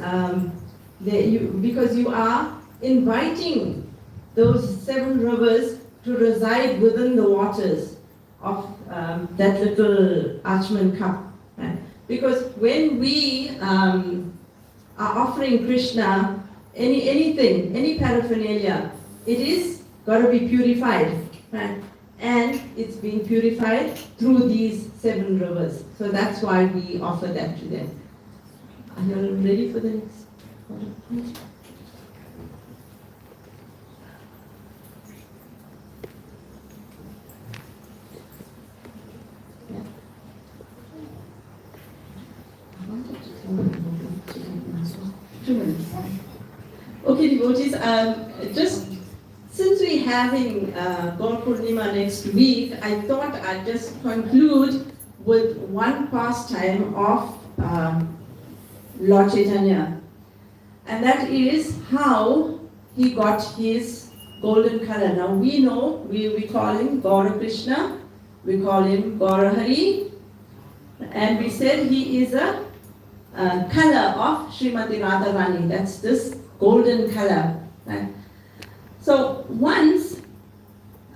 because you are inviting those 7 rivers to reside within the waters of that little Achman cup. Right? Because when we are offering Krishna anything, any paraphernalia, it is got to be purified. Right? And it's being purified through these 7 rivers. So that's why we offer that to them. Are you ready for the next one? Okay, devotees, just since we're having Gaur Purnima next week, I thought I'd just conclude with one pastime of Lord Chaitanya. And that is how he got his golden color. Now we know, we call him Gaura Krishna, we call him Gaura Hari, and we said he is a color of Srimati Radharani. That's this golden color. Right? So once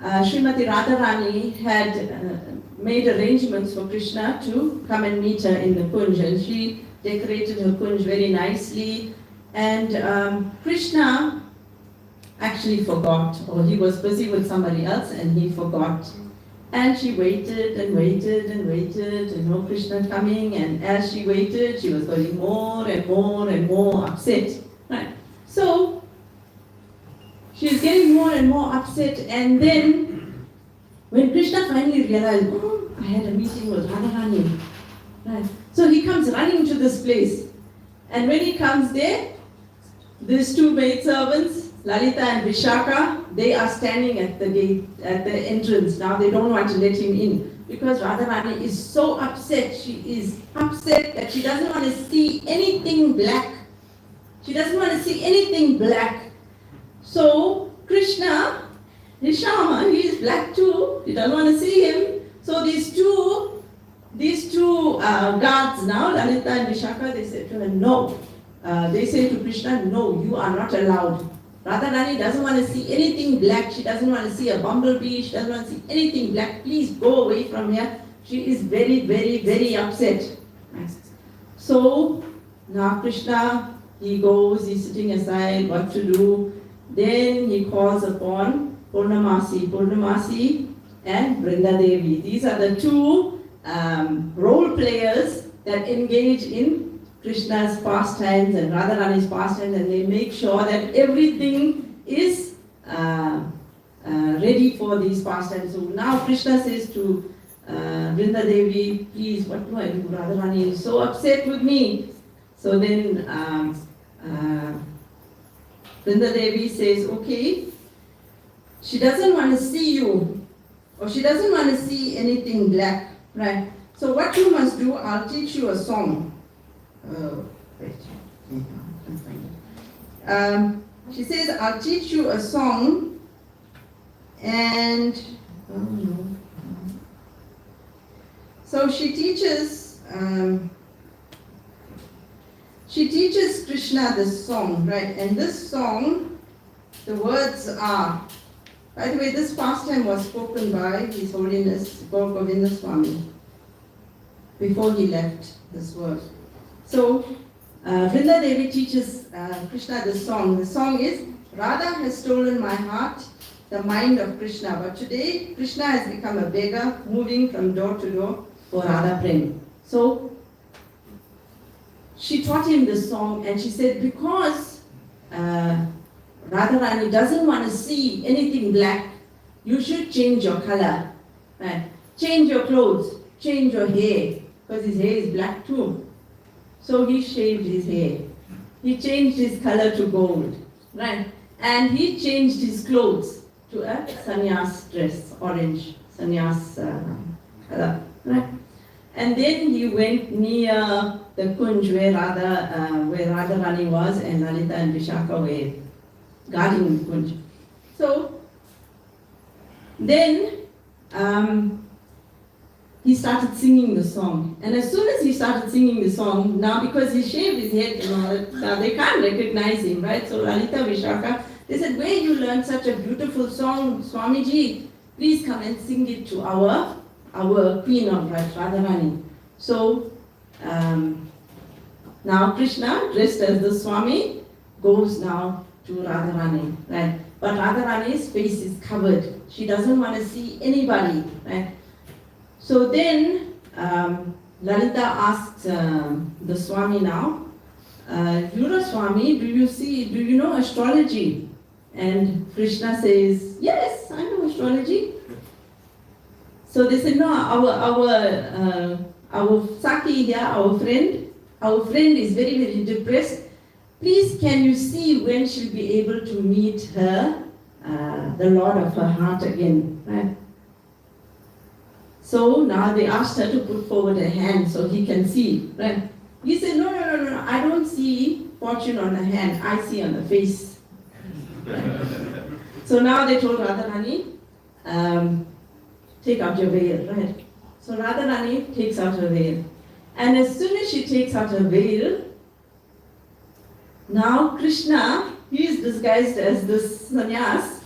Srimati Radharani had made arrangements for Krishna to come and meet her in the Kunj, and she decorated her Kunj very nicely, and Krishna actually forgot, or he was busy with somebody else and he forgot. And she waited and waited and waited, and no Krishna coming, and as she waited, she was getting more and more and more upset. Right? So, she's getting more and more upset, and then, when Krishna finally realized, oh, I had a meeting with Radharani. Right? So he comes running to this place, and when he comes there, these 2 maidservants, Lalita and Vishaka, they are standing at the gate, at the entrance. Now they don't want to let him in because Radharani is so upset. She is upset that she doesn't want to see anything black. She doesn't want to see anything black. So Krishna, Nishama, he is black too. He doesn't want to see him. So these two guards now, Lalita and Vishaka, they say to her, no. They say to Krishna, no, you are not allowed. Radharani doesn't want to see anything black. She doesn't want to see a bumblebee. She doesn't want to see anything black. Please go away from here. She is very, very, very upset. So now Krishna, he goes, he's sitting aside, what to do. Then he calls upon Purnamasi and Vrinda Devi. These are the 2 role players that engage in Krishna's pastimes and Radharani's pastimes, and they make sure that everything is ready for these pastimes. So now Krishna says to Vrinda Devi, please, what do I do? Radharani is so upset with me. So then Vrinda Devi says, okay, she doesn't want to see you, or she doesn't want to see anything black, right? So what you must do, I'll teach you a song. She says, I'll teach you a song, and so she teaches she teaches Krishna this song, right? And this song, the words are, by the way, this pastime was spoken by His Holiness Gaur Govinda Swami before he left this world. So, Vrinda Devi teaches Krishna this song. The song is, Radha has stolen my heart, the mind of Krishna. But today, Krishna has become a beggar, moving from door to door for Radha Prem. So, she taught him this song and she said, because Radharani doesn't want to see anything black, you should change your color. Right? Change your clothes, change your hair, because his hair is black too. So he shaved his hair. He changed his color to gold. Right? And he changed his clothes to a sannyas dress, orange sannyas color. Right? And then he went near the kunj where Radharani was and Lalita and Vishaka were guarding the kunj. So then he started singing the song. And as soon as he started singing the song, now because he shaved his head and all that, now they can't recognize him, right? So Lalita, Vishaka, they said, where you learned such a beautiful song, Swamiji, please come and sing it to our queen of Radharani. So now Krishna, dressed as the Swami, goes now to Radharani, right? But Radharani's face is covered. She doesn't want to see anybody, right? So then Lalita asked the Swami now, you're a Swami, do you know astrology? And Krishna says, yes, I know astrology. So they said, no, our Saki here, our friend is very, very depressed. Please, can you see when she'll be able to meet her, the Lord of her heart again, right? So now they asked her to put forward her hand so he can see, right? He said, no, I don't see fortune on the hand, I see on the face. So now they told Radharani, take out your veil, right? So Radharani takes out her veil. And as soon as she takes out her veil, now Krishna, he is disguised as this sannyas.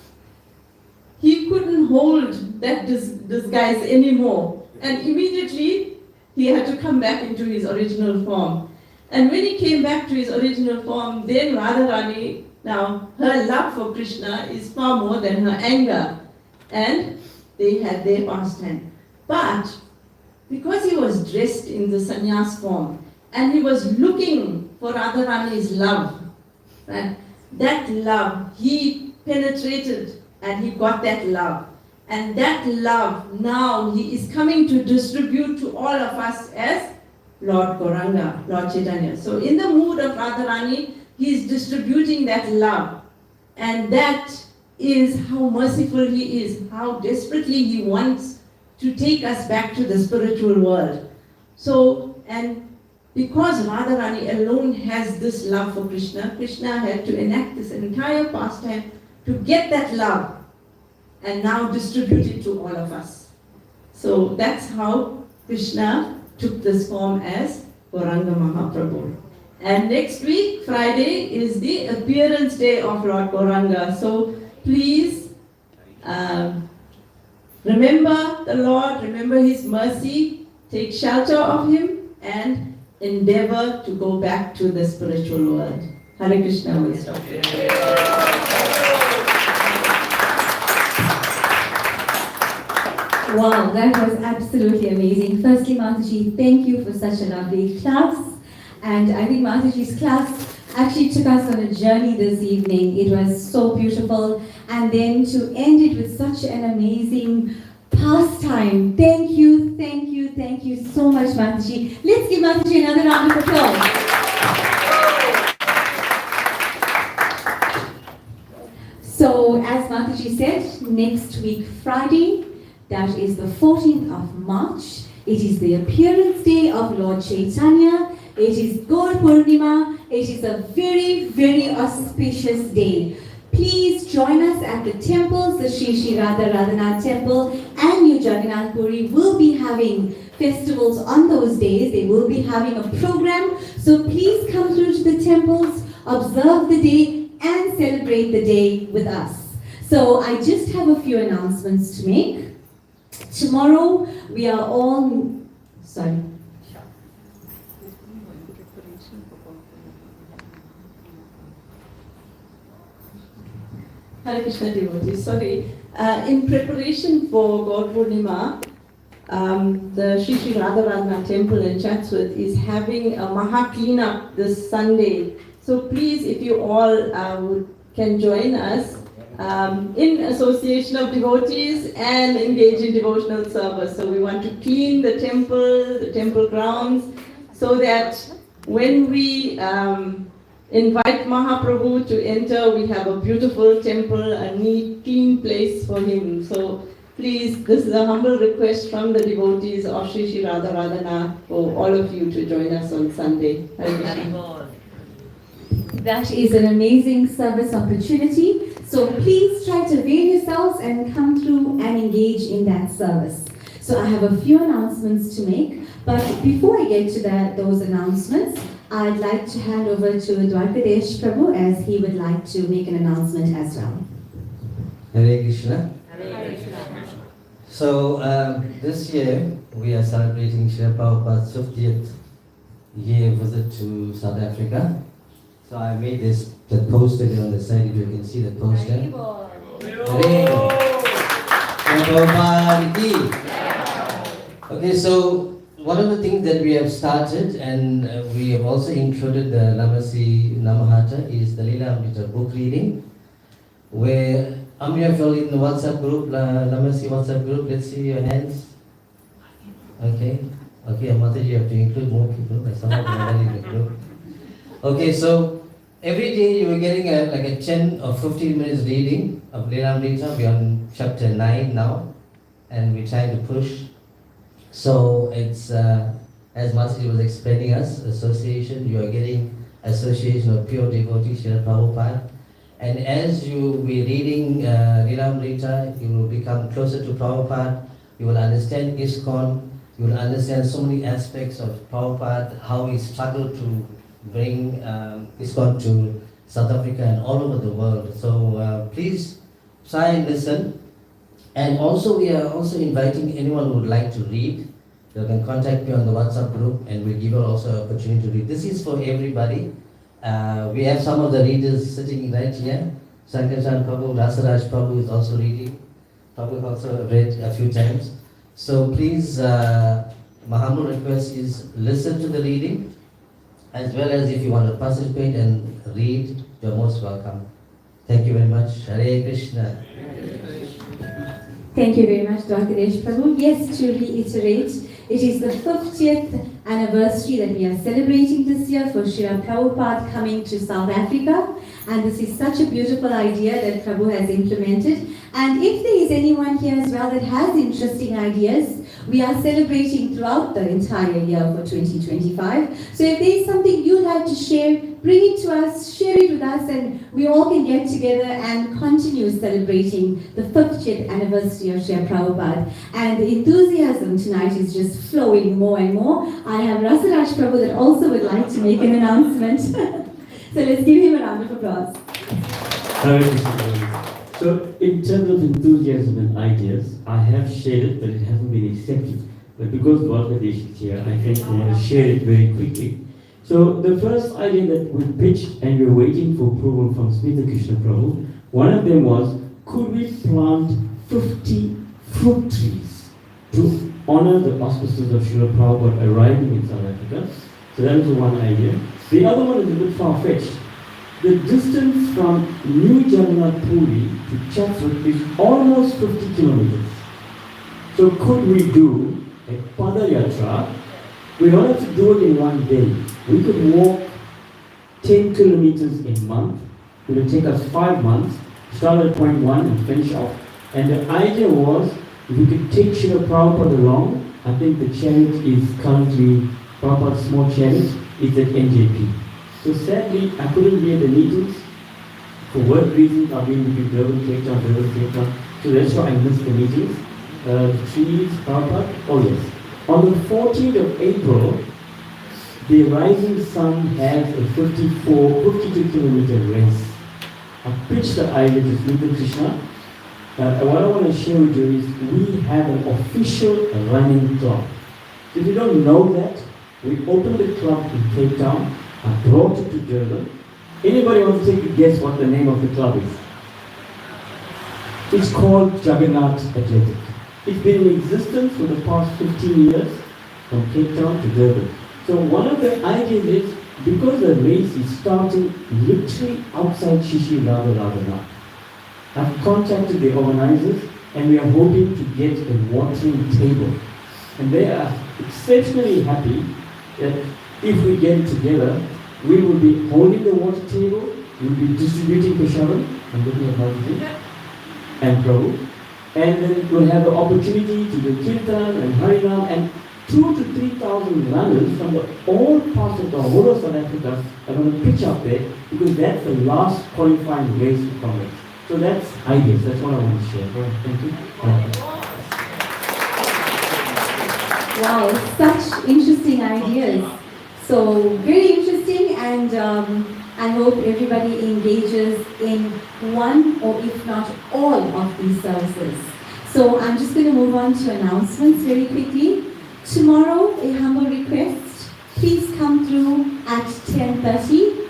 He couldn't hold that disguise anymore. And immediately he had to come back into his original form. And when he came back to his original form, then Radharani, now her love for Krishna is far more than her anger. And they had their pastime. But because he was dressed in the sannyas form and he was looking for Radharani's love, right? That love, he penetrated and he got that love. And that love now he is coming to distribute to all of us as Lord Gauranga, Lord Chaitanya. So in the mood of Radharani, he is distributing that love. And that is how merciful he is, how desperately he wants to take us back to the spiritual world. So, and because Radharani alone has this love for Krishna, Krishna had to enact this entire pastime to get that love and now distribute it to all of us. So that's how Krishna took this form as Gauranga Mahaprabhu. And next week, Friday, is the appearance day of Lord Gauranga. So please remember the Lord, remember His mercy, take shelter of Him, and endeavor to go back to the spiritual world. Hare Krishna, will stop here. Wow, that was absolutely amazing. Firstly, Mataji, thank you for such a lovely class. And I think Mataji's class actually took us on a journey this evening. It was so beautiful. And then to end it with such an amazing pastime. Thank you so much, Mataji. Let's give Mataji another round of applause. So, as Mataji said, next week, Friday, that is the 14th of March. It is the appearance day of Lord Chaitanya. It is Gaur Purnima. It is a very, very auspicious day. Please join us at the temples, the Shri Shri Radha Radhanath temple and New Jagannath Puri will be having festivals on those days. They will be having a program. So please come through to the temples, observe the day, and celebrate the day with us. So I just have a few announcements to make. Tomorrow we are all, sorry. Hare Krishna devotees, sorry. In preparation for God Purnima, the Sri Sri Radharadhana temple in Chatsworth is having a Maha cleanup this Sunday. So please, if you all can join us in association of devotees and engage in devotional service. So we want to clean the temple grounds, so that when we invite Mahaprabhu to enter, we have a beautiful temple, a neat, clean place for him. So please, this is a humble request from the devotees of Sri Sri Radharadhana for all of you to join us on Sunday. Hare Krishna. That is an amazing service opportunity. So please try to avail yourselves and come through and engage in that service. So I have a few announcements to make, but before I get to those announcements, I'd like to hand over to Dwarkadesh Prabhu, as he would like to make an announcement as well. Hare Krishna. Hare Krishna. So this year we are celebrating Srila Prabhupada's 50th year visit to South Africa. So I made the poster here on the side, if you can see the poster. Hare Prabhupada ki. Okay, so one of the things that we have started, and we have also included the Namahatta, is the Lila Amrita book reading, where how many of you all in the WhatsApp group, Lamasi WhatsApp group? Let's see your hands. Okay, Mataji, you have to include more people, like some of them are already in the group. Okay, so every day you are getting like a 10 or 15 minutes reading of Lila Amrita. We are on chapter 9 now, and we're trying to push. So it's, as Mataji was explaining us, association, you are getting association of pure devotees, Srila Prabhupada. And as you will be reading Lila Amrita, you will become closer to Prabhupada, you will understand ISKCON, you will understand so many aspects of Prabhupada, how he struggled to bring ISKCON to South Africa and all over the world. So please try and listen. And also we are also inviting anyone who would like to read. You can contact me on the WhatsApp group, and we'll give you also an opportunity to read. This is for everybody. We have some of the readers sitting right here. Sankarshan Prabhu, Rasaraj Prabhu is also reading. Prabhu also read a few times. So please, my humble request is listen to the reading, as well as if you want to participate and read, you're most welcome. Thank you very much. Hare Krishna. Thank you very much, Dr. Desh Prabhu. Yes, to reiterate, it is the 50th anniversary that we are celebrating this year for Srila Prabhupada coming to South Africa. And this is such a beautiful idea that Prabhu has implemented. And if there is anyone here as well that has interesting ideas, we are celebrating throughout the entire year for 2025. So if there is something you'd like to share, bring it to us, share it with us, and we all can get together and continue celebrating the 50th anniversary of Srila Prabhupada. And the enthusiasm tonight is just flowing more and more. I have Rasaraj Prabhu that also would like to make an announcement. So let's give him a round of applause. So in terms of enthusiasm and ideas, I have shared it, but it hasn't been accepted. But because Dwarkadesh is here, I think I want to share it very quickly. So the first idea that we pitched, and we were waiting for approval from Smita Krishna Prabhu, one of them was, could we plant 50 fruit trees to honor the auspices of Srila Prabhupada arriving in South Africa? So that was the one idea. The other one is a bit far-fetched. The distance from New Jagannath Puri to Chatsworth is almost 50 kilometers. So could we do a Padayatra? We don't have to do it in one day. We could walk 10 kilometers a month. It will take us 5 months, start at point 1 and finish off. And the idea was, if we could take Srila Prabhupada along, I think the chariot is currently, Prabhupada's small chariot, is at NJP. So sadly, I couldn't be at the meetings. For work reasons, I've been between Durban, Cape Town, so that's why I missed the meetings. the trees, Prabhupada? Oh yes. On the 14th of April, the rising sun has a 52 kilometer race. I pitched the idea to Sri Krishna. What I want to share with you is we have an official running club. If you don't know that, we opened the club in Cape Town. I brought it to Durban. Anybody want to take a guess what the name of the club is? It's called Jagannath Athletic. It's been in existence for the past 15 years from Cape Town to Durban. So one of the ideas is, because the race is starting literally outside Shishi Radha, I've contacted the organizers and we are hoping to get a watering table. And they are exceptionally happy that if we get it together, we will be holding the water table, we will be distributing Peshavan, I'm looking at Bhaji and Prabhu, and then we'll have the opportunity to do Kirtan and Harinam, and 2,000 to 3,000 runners from all parts of the whole of South Africa are going to pitch up there, because that's the last qualifying race for Congress. So that's ideas, that's what I want to share. Thank you. Wow, such interesting ideas. So very interesting, and I hope everybody engages in one or if not all of these services. So I'm just going to move on to announcements very quickly. Tomorrow, a humble request, please come through at 10:30.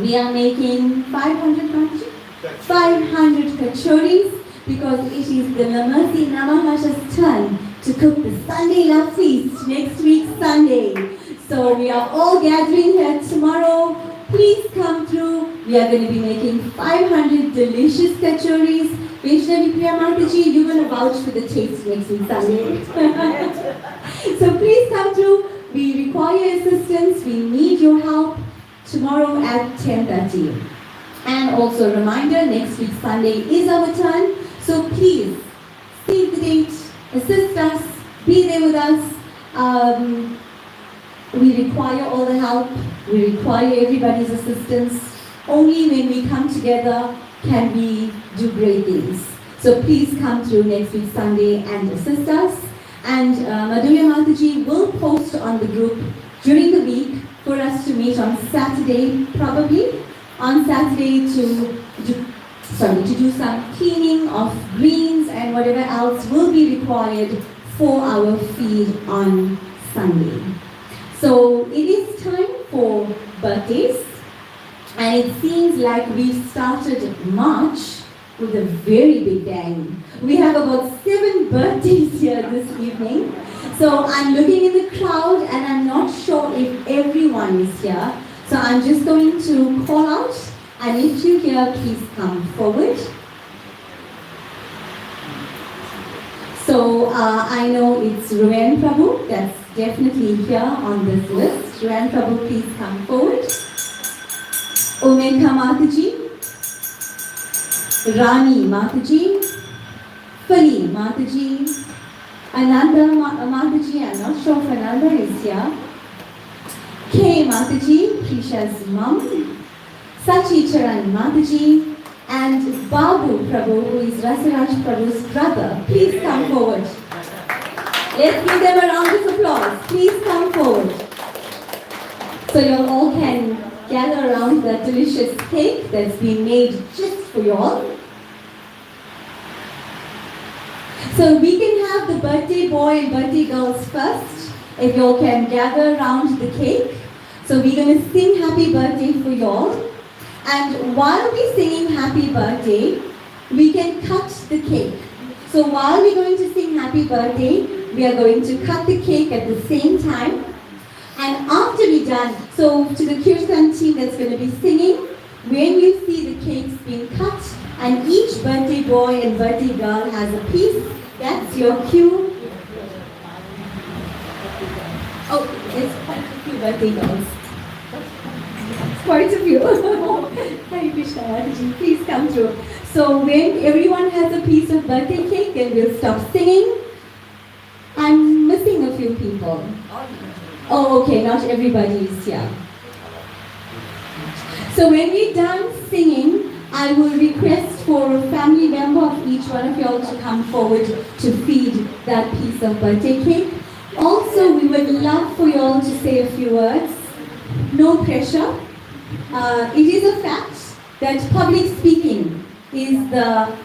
We are making 500 kachoris, because it is the Namaste Namahatta's turn to cook the Sunday Love Feast next week Sunday. So we are all gathering here tomorrow. Please come through. We are going to be making 500 delicious kachoris. Vaisnavi Priya Mataji, you're going to vouch for the taste next week Sunday. So please come through. We require assistance. We need your help tomorrow at 10:30. And also a reminder, next week Sunday is our turn. So please, save the date, assist us, be there with us. We require all the help. We require everybody's assistance. Only when we come together can we do great things. So please come through next week Sunday and assist us. And Madhurya Mataji will post on the group during the week for us to meet on Saturday, probably. On Saturday to do some cleaning of greens and whatever else will be required for our feed on Sunday. So it is time for birthdays, and it seems like we started March with a very big bang. We have about 7 birthdays here this evening. So I'm looking in the crowd and I'm not sure if everyone is here. So I'm just going to call out, and if you're here, please come forward. So I know it's Ruan Prabhu, that's definitely here on this list. Ruan Prabhu, please come forward. Omeka Mataji, Rani Mataji, Fali Mataji, Ananda Mataji, I'm not sure if Ananda is here. K Mataji, Prisha's mom, Sachi Charan Mataji, and Babu Prabhu, who is Rasaraj Prabhu's brother. Please come forward. Let's give them a round of applause. Please come forward. So you all can gather around the delicious cake that's been made just for you all. So we can have the birthday boy and birthday girls first, if you all can gather around the cake. So we're going to sing happy birthday for you all. And while we're singing happy birthday, we can cut the cake. So while we're going to sing happy birthday, we are going to cut the cake at the same time. And after we're done, so to the Kirtan team that's going to be singing, when you see the cakes being cut and each birthday boy and birthday girl has a piece, that's your cue. Oh, there's quite a few birthday girls. Quite a few. Hare Krishna, Mataji, please come through. So when everyone has a piece of birthday cake, then we'll stop singing. I'm missing a few people. Oh, okay, not everybody is here. So when we're done singing, I will request for a family member of each one of y'all to come forward to feed that piece of birthday cake. Also, we would love for you all to say a few words. No pressure. It is a fact that public speaking is the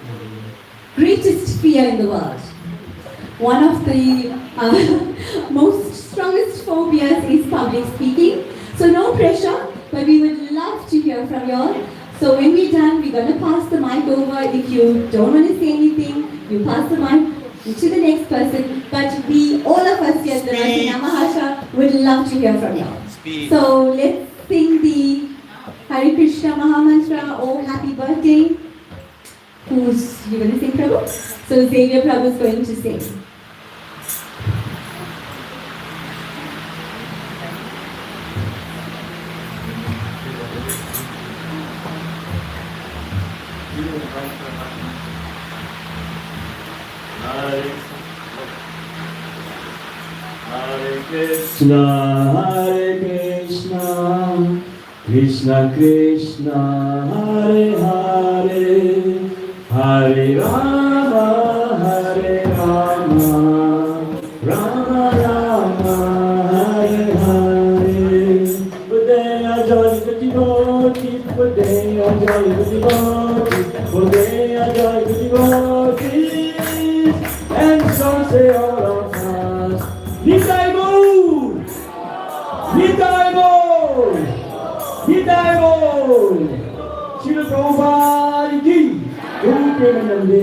greatest fear in the world. One of the most strongest phobias is public speaking. So no pressure, but we would love to hear from you all. So when we're done, we're going to pass the mic over. If you don't want to say anything, you pass the mic to the next person. But we, all of us here at the Namahatta, would love to hear from you all. So let's sing the Hare Krishna Mahamantra, oh happy birthday. Who's you going to sing, Prabhu? So Xavier Prabhu is going to sing. Hare Krishna, Krishna Krishna, Hare Hare, Hare Rama, Rama Rama, Hare Hare. Buddhaya Jai Devotee, Buddhaya Jai Devotee, Buddhaya Jai Devotee, and so say all of us. Nitai Gaur! Nitai Gaur! Nitai Gaur! Srila Prabhupada ki! Guru Premanande!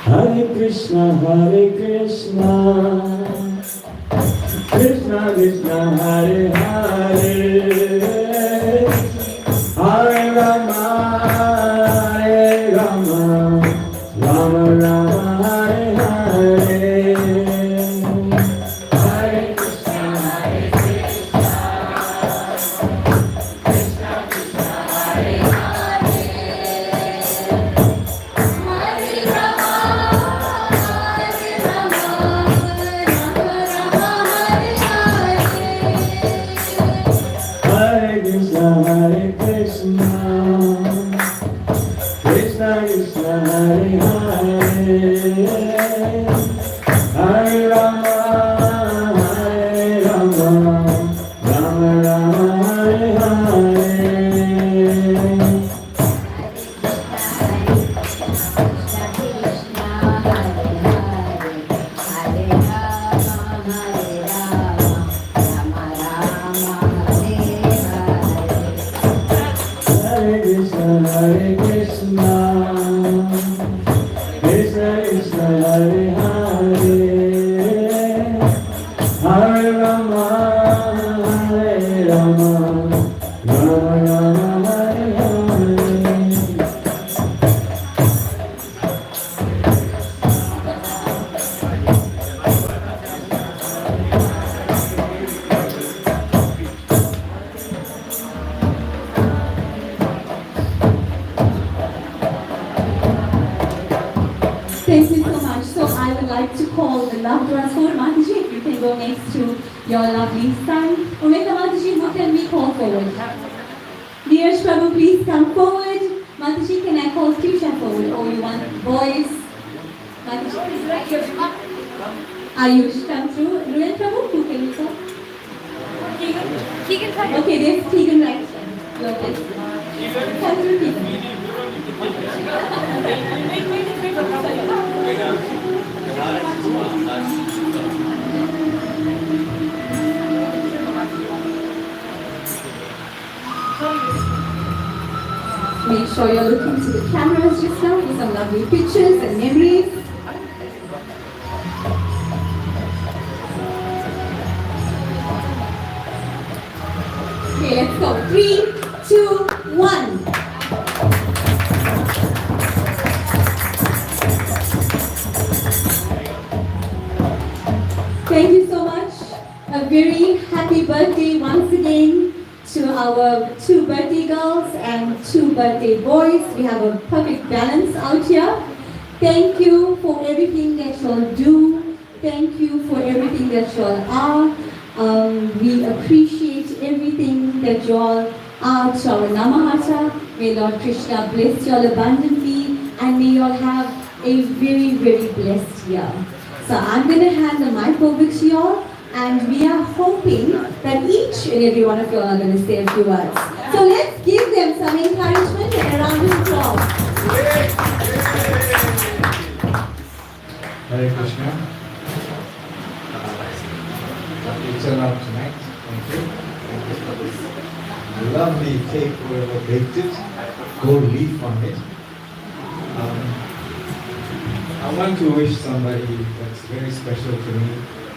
Hare Krishna, Krishna Krishna, Hare Hare, Hare Rama, Rama Rama, Hare Hare. Hare Krishna, Krishna Krishna, Hare Hare, Hare Rama, Hare Krishna, Hare Krishna, Krishna Krishna, Hare Hare, Hare Rama, Rama Rama, Hare Hare. Hare Krishna, Hare Krishna, Krishna Krishna, Hare Hare, Hare Rama, Rama Rama, Hare Hare. Thank you so much. So I would like to call the loved ones forward. Mataji, if you can go next to your lovely son. Omeka Mataji, who can we call forward? Neeraj Prabhu, please come forward. Mataji, can I call Trisha forward? Or you want boys? Mataji, is right here. Ayush, come through. Ruel Prabhu, who can we call? Keegan. Okay, there's Keegan right here. Your place. Come through, Keegan. Make sure you're looking to the cameras just now for some lovely pictures and memories. Okay, let's go. 3, 2, 1. Thank you so much. A very happy birthday once again to our 2 birthday girls and 2 birthday boys. We have a perfect balance out here. Thank you for everything that you all do. Thank you for everything that you all are. We appreciate everything that you all are to our Namahatta. May Lord Krishna bless you all abundantly, and may you all have a very, very blessed year. So I'm going to hand the mic over to you all, and we are hoping that each and every one of you all are going to say a few words. So let's give them some encouragement and a round of applause. Hare Krishna. You turned out tonight. Thank you. Thank you for this lovely cake, whoever baked it. Gold leaf on it. I want to wish somebody that's very special to me.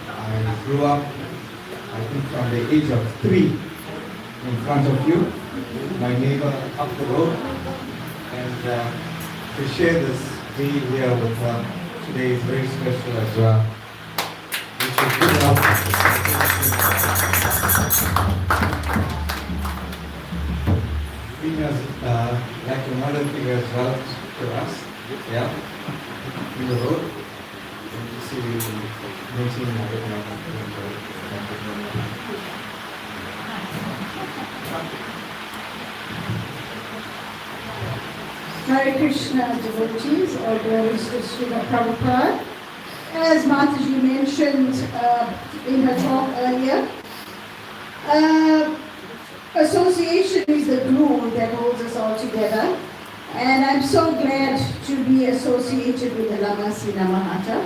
I grew up, I think, from the age of 3 in front of you, my neighbor up the road, and to share this meal here with her today is very special as well. We should give it up. Being as like a mother figure as well to us, yeah, in the road, and you see we maintain our Hare Krishna devotees, all glories to Srila Prabhupada. As Mataji mentioned in her talk earlier, association is the glue that holds us all together. And I'm so glad to be associated with the Lamasi Namahatta.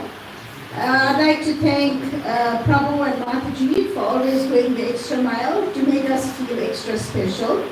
I'd like to thank Prabhu and Mataji for always going the extra mile to make us feel extra special.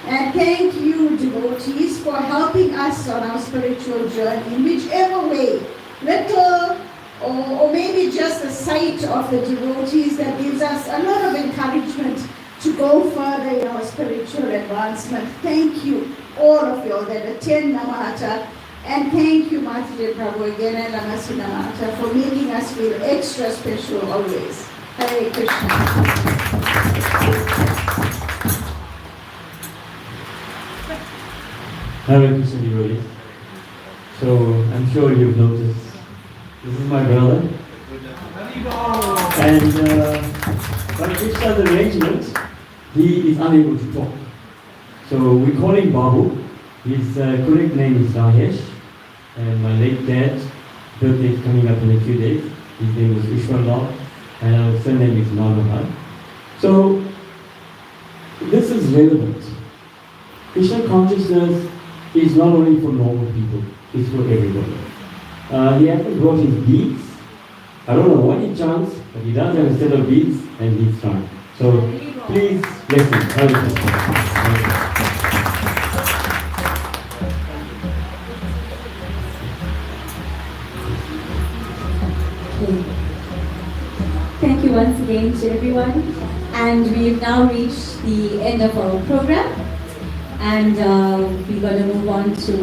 And thank you, devotees, for helping us on our spiritual journey in whichever way, little or maybe just the sight of the devotees that gives us a lot of encouragement to go further in our spiritual advancement. Thank you, all of you all that attend Namahatta. And thank you, Mataji Prabhu again and Lamasi Namahatta for making us feel extra special always. Hare Krishna. Hare Krishna devotees. So I'm sure you've noticed, this is my brother. And by Krishna's arrangement, he is unable to talk. So we call him Babu. His correct name is Rajesh. And my late dad's birthday is coming up in a few days. His name was Ishwarlal. And our surname is Namahatta. So this is relevant. Krishna consciousness is not only for normal people, it's for everybody. He hasn't brought his beads. I don't know what he chants, but he does have a set of beads and he's trying. So please bless him. Hare Krishna. Thank you once again to everyone. And we've now reached the end of our program. And we're going to move on to, do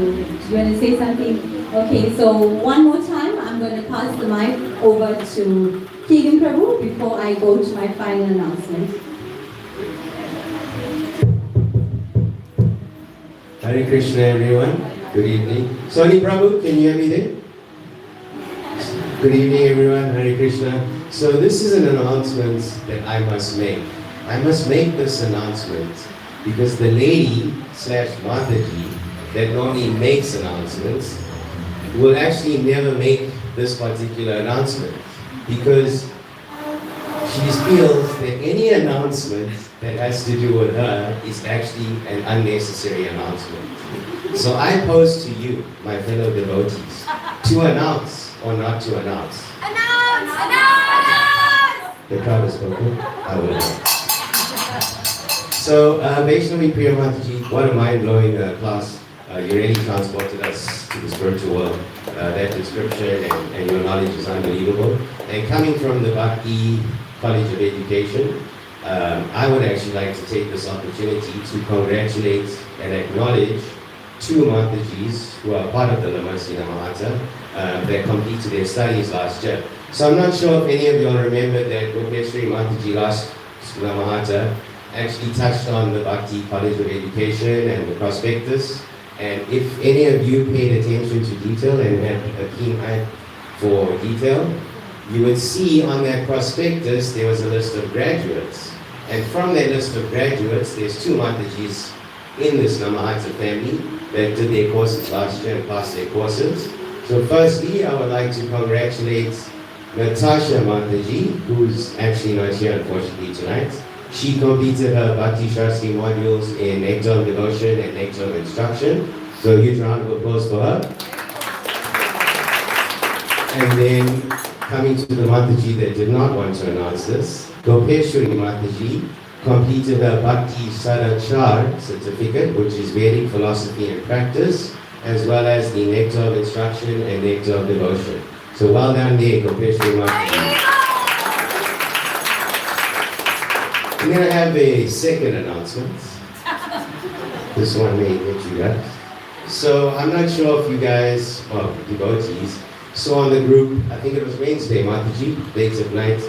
you want to say something? Okay, so one more time, I'm going to pass the mic over to Keegan Prabhu before I go to my final announcement. Hare Krishna, everyone. Good evening. Soni Prabhu, can you hear me there? Good evening, everyone. Hare Krishna. So this is an announcement that I must make. I must make this announcement because the lady / Mataji that normally makes announcements will actually never make this particular announcement because she feels that any announcement that has to do with her is actually an unnecessary announcement. So I pose to you, my fellow devotees, to announce or not to announce. Announce! Announce! The crowd is spoken. I will announce. So, Vaisnavi, Priya Mataji, what a mind-blowing class. You really transported us to the spiritual world. That description and your knowledge is unbelievable. And coming from the Bhakti College of Education, I would actually like to take this opportunity to congratulate and acknowledge 2 Matajis who are part of the Lamasi Namahatta that completed their studies last year. So I'm not sure if any of you all remember that Gopeshwari Mataji last Namahatta actually touched on the Bhakti College of Education and the prospectus. And if any of you paid attention to detail and had a keen eye for detail, you would see on that prospectus there was a list of graduates. And from that list of graduates, there's 2 Matajis in this Namahatta family that did their courses last year and passed their courses. So firstly, I would like to congratulate Natasha Mataji, who's actually not here unfortunately tonight. She completed her Bhakti Shastri modules in Nectar of Devotion and Nectar of Instruction. So a huge round of applause for her. And then coming to the Mataji that did not want to announce this, Gopeshwari Mataji completed her Bhakti Sadachar certificate, which is Vedic philosophy and practice, as well as the Nectar of Instruction and Nectar of Devotion. So well done there, Gopeshwari Mataji. I'm going to have a second announcement. This one may get you guys. So I'm not sure if you guys, well, devotees, saw on the group, I think it was Wednesday, Mataji, late at night,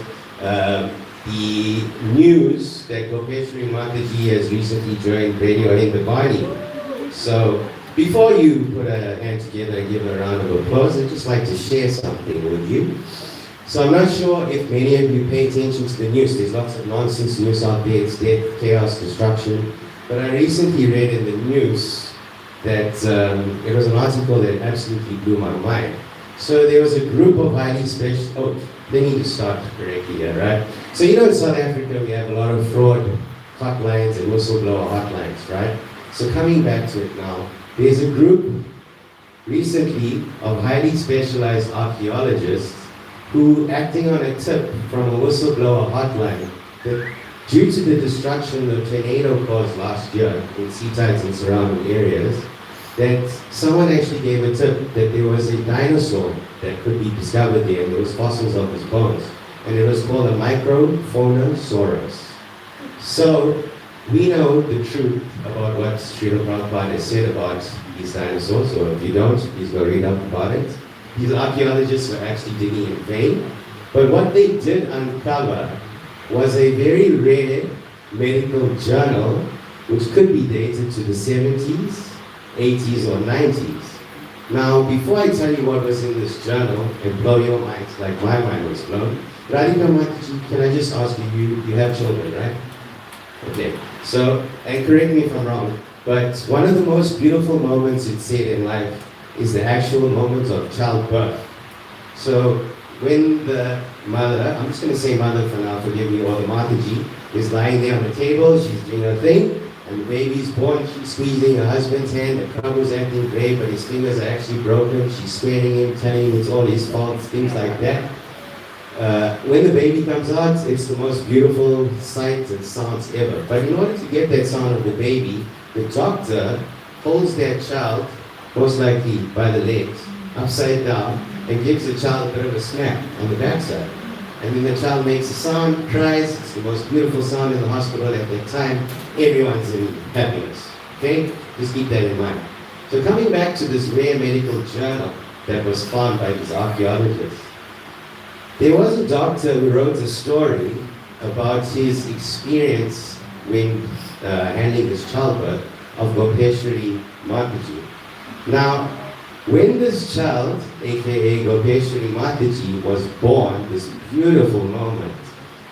the news that Gopeshwari Mataji has recently joined Radio Hindavani. So before you put a hand together and give a round of applause, I'd just like to share something with you. So I'm not sure if many of you pay attention to the news. There's lots of nonsense news out there. It's death, chaos, destruction. But I recently read in the news that it was an article that absolutely blew my mind. So there was a group of highly special, they need to start correctly here, right? So you know in South Africa we have a lot of fraud hotlines and whistleblower hotlines, right? So coming back to it now, there's a group recently of highly specialized archaeologists who, acting on a tip from a whistleblower hotline, that due to the destruction the tornado caused last year in Seatides and surrounding areas, that someone actually gave a tip that there was a dinosaur that could be discovered there, and there was fossils of his bones, and it was called a Microphonosaurus. So we know the truth about what Srila Prabhupada has said about these dinosaurs, or if you don't, please go read up about it. These archaeologists were actually digging in vain, but what they did uncover was a very rare medical journal which could be dated to the 70s, 80s or 90s. Now, before I tell you what was in this journal and blow your minds like my mind was blown, Radhika Mataji, can I just ask you, you have children, right? Okay, so, and correct me if I'm wrong, but one of the most beautiful moments it's said in life is the actual moment of childbirth. So when the mother, I'm just going to say mother for now, forgive me, or the Mataji, is lying there on the table, she's doing her thing, and the baby's born, she's squeezing her husband's hand, the Prabhu's acting great, but his fingers are actually broken, she's swearing him, telling him it's all his fault, things like that. When the baby comes out, it's the most beautiful sight and sounds ever. But in order to get that sound of the baby, the doctor holds that child, most likely by the legs, upside down, and gives the child a bit of a smack on the backside. And then the child makes a sound, cries, it's the most beautiful sound in the hospital at that time. Everyone's in happiness, okay? Just keep that in mind. So coming back to this rare medical journal that was found by these archaeologists, there was a doctor who wrote a story about his experience when handling this childbirth of Gopeshwari Mataji. Now, when this child, aka Gopeshwari Mataji, was born, this beautiful moment,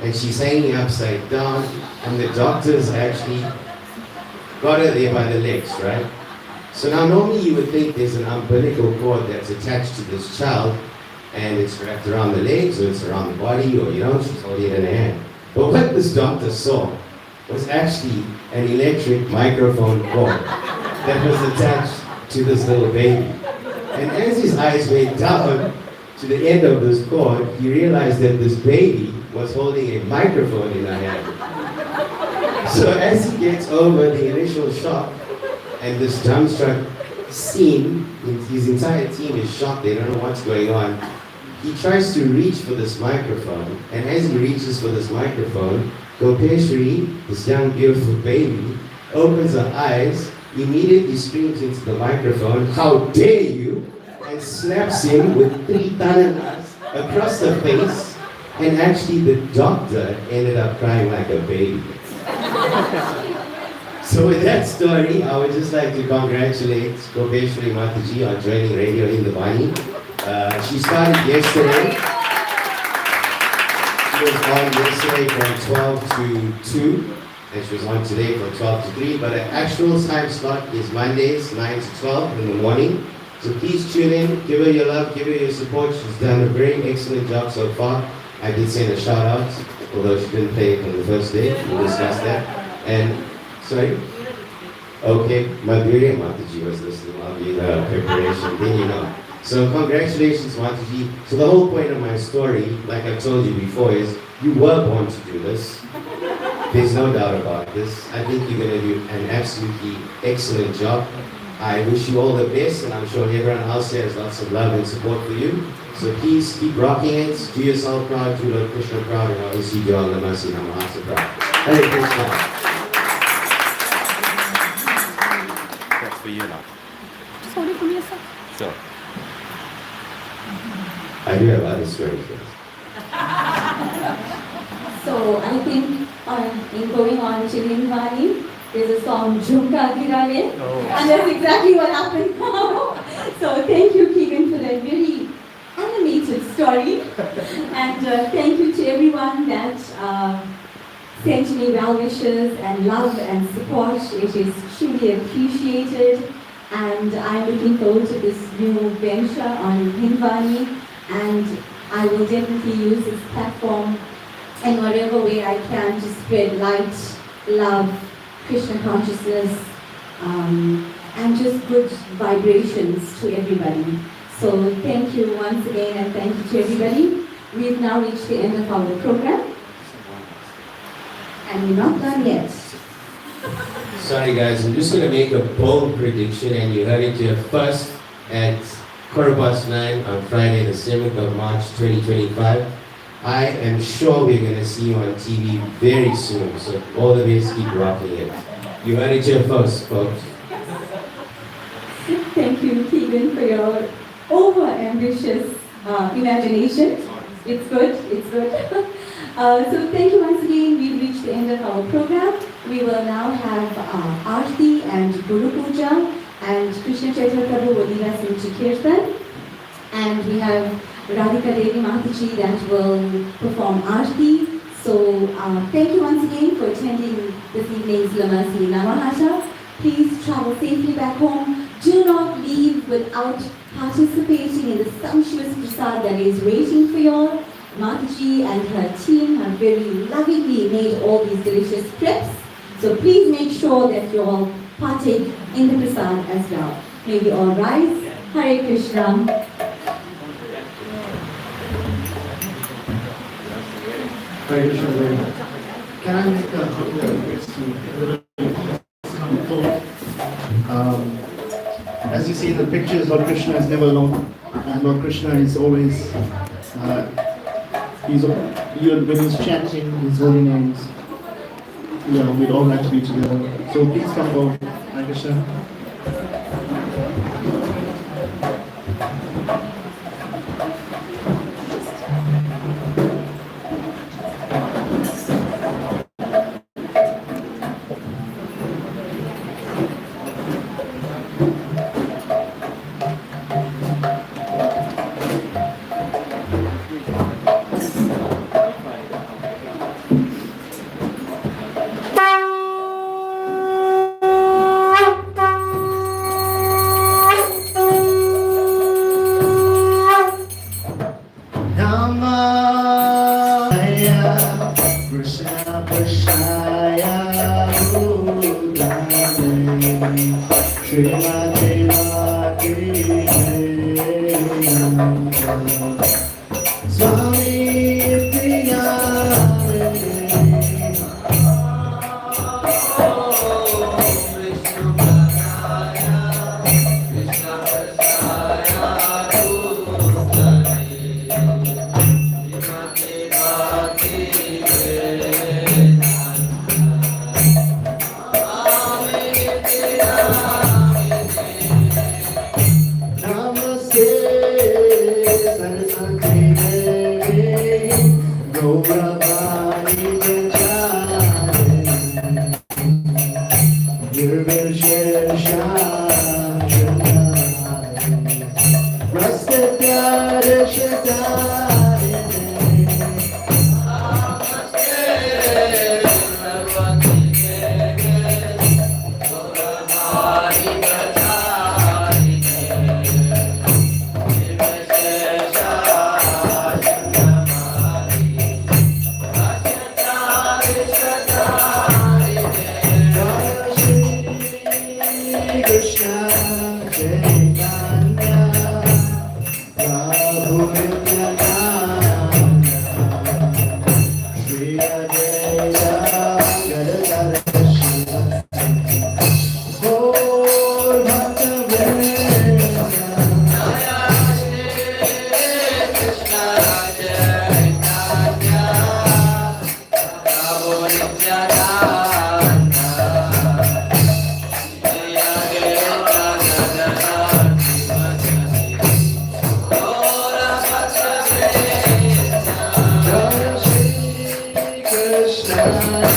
and she's hanging upside down, and the doctors actually got her there by the legs, right? So now normally you would think there's an umbilical cord that's attached to this child, and it's wrapped around the legs, or it's around the body, or she's holding it in her hand. But what this doctor saw was actually an electric microphone cord that was attached to this little baby. And as his eyes went down to the end of this cord, he realized that this baby was holding a microphone in her hand. So as he gets over the initial shock and this dumbstruck scene, his entire team is shocked, they don't know what's going on. He tries to reach for this microphone, and as he reaches for this microphone, Gopeshwari, this young beautiful baby, opens her eyes, immediately screams into the microphone, "How dare you!" and slaps him with 3 tananas across the face, and actually the doctor ended up crying like a baby. So with that story, I would just like to congratulate Gopeshwari Mataji on joining Radio Hindavani. She started yesterday. She was on yesterday from 12 to 2, and she was on today from 12 to 3, but her actual time slot is Mondays, 9 to 12 in the morning, So please tune in, give her your love, give her your support. She's done a very excellent job so far. I did send a shout out, although she didn't play it on the first day. We'll discuss that. And, sorry? Okay, Madhuri Mataji was listening while doing her preparation, then you know. So congratulations, Mataji. So the whole point of my story, like I told you before, is you were born to do this. There's no doubt about this. I think you're going to do an absolutely excellent job. I wish you all the best, and I'm sure everyone else here has lots of love and support for you. So please keep rocking it. Do yourself proud, do Lord Krishna proud, and obviously do all the Namahatta Namahatta proud. Hare Krishna. That's for you now. Sorry for me, sir. So. I do have other stories. So I think in going on Chilean Valley, there's a song Jhumka Girale, and that's exactly what happened now. So thank you, Keegan, for that very animated story, and thank you to everyone that sent me well wishes and love and support. It is truly appreciated, and I'm looking forward to this new venture on Hindwani, and I will definitely use this platform in whatever way I can to spread light, love, Krishna consciousness, and just good vibrations to everybody. So thank you once again, and thank you to everybody. We've now reached the end of our program, and we're not done yet. Sorry guys, I'm just going to make a bold prediction, and you heard it here first at 9:15 on Friday the 7th of March 2025. I am sure we're going to see you on TV very soon, so all the best, keep rocking it. You heard it here first, folks. Thank you, Keegan, for your over-ambitious imagination. It's good, it's good. So thank you once again. We've reached the end of our program. We will now have Aarti and Guru Puja, and Krishna Chaitanya Prabhu will lead us into Kirtan. And we have Radhika Devi Mataji that will perform Aarti. So thank you once again for attending this evening's Lamasi Namahatta. Please travel safely back home. Do not leave without participating in the sumptuous prasad that is waiting for you all. Mataji and her team have very lovingly made all these delicious crepes. So please make sure that you all partake in the prasad as well. May we all rise. Hare Krishna. Hare Krishna very much. Can I make a question? As you see in the pictures, Lord Krishna is never alone, and Lord Krishna is always, when he's chanting his holy names, we'd all like to be together. So please come forward, Hare Krishna. Rama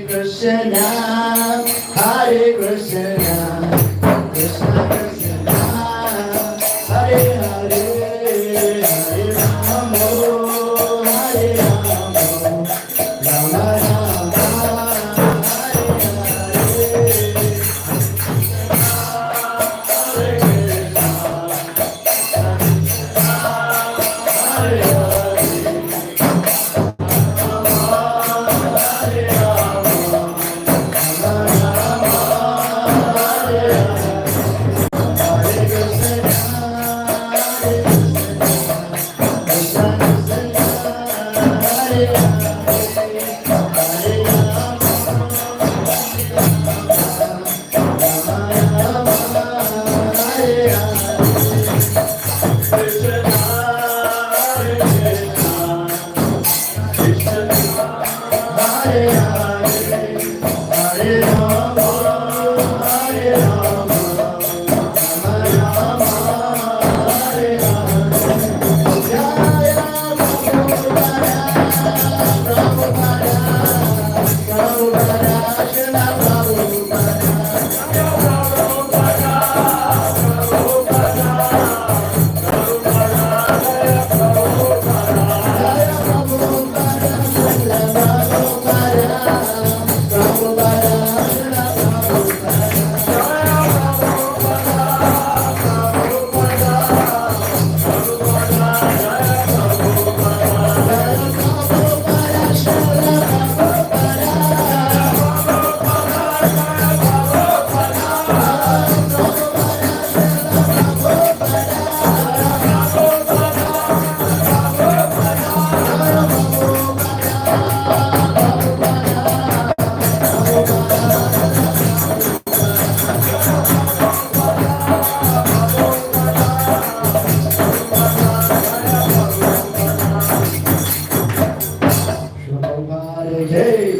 Krishna, Hare Krishna, Krishna Krishna, Hare Hare, Hare Rama, Hare Rama, Rama Rama, Hare Jai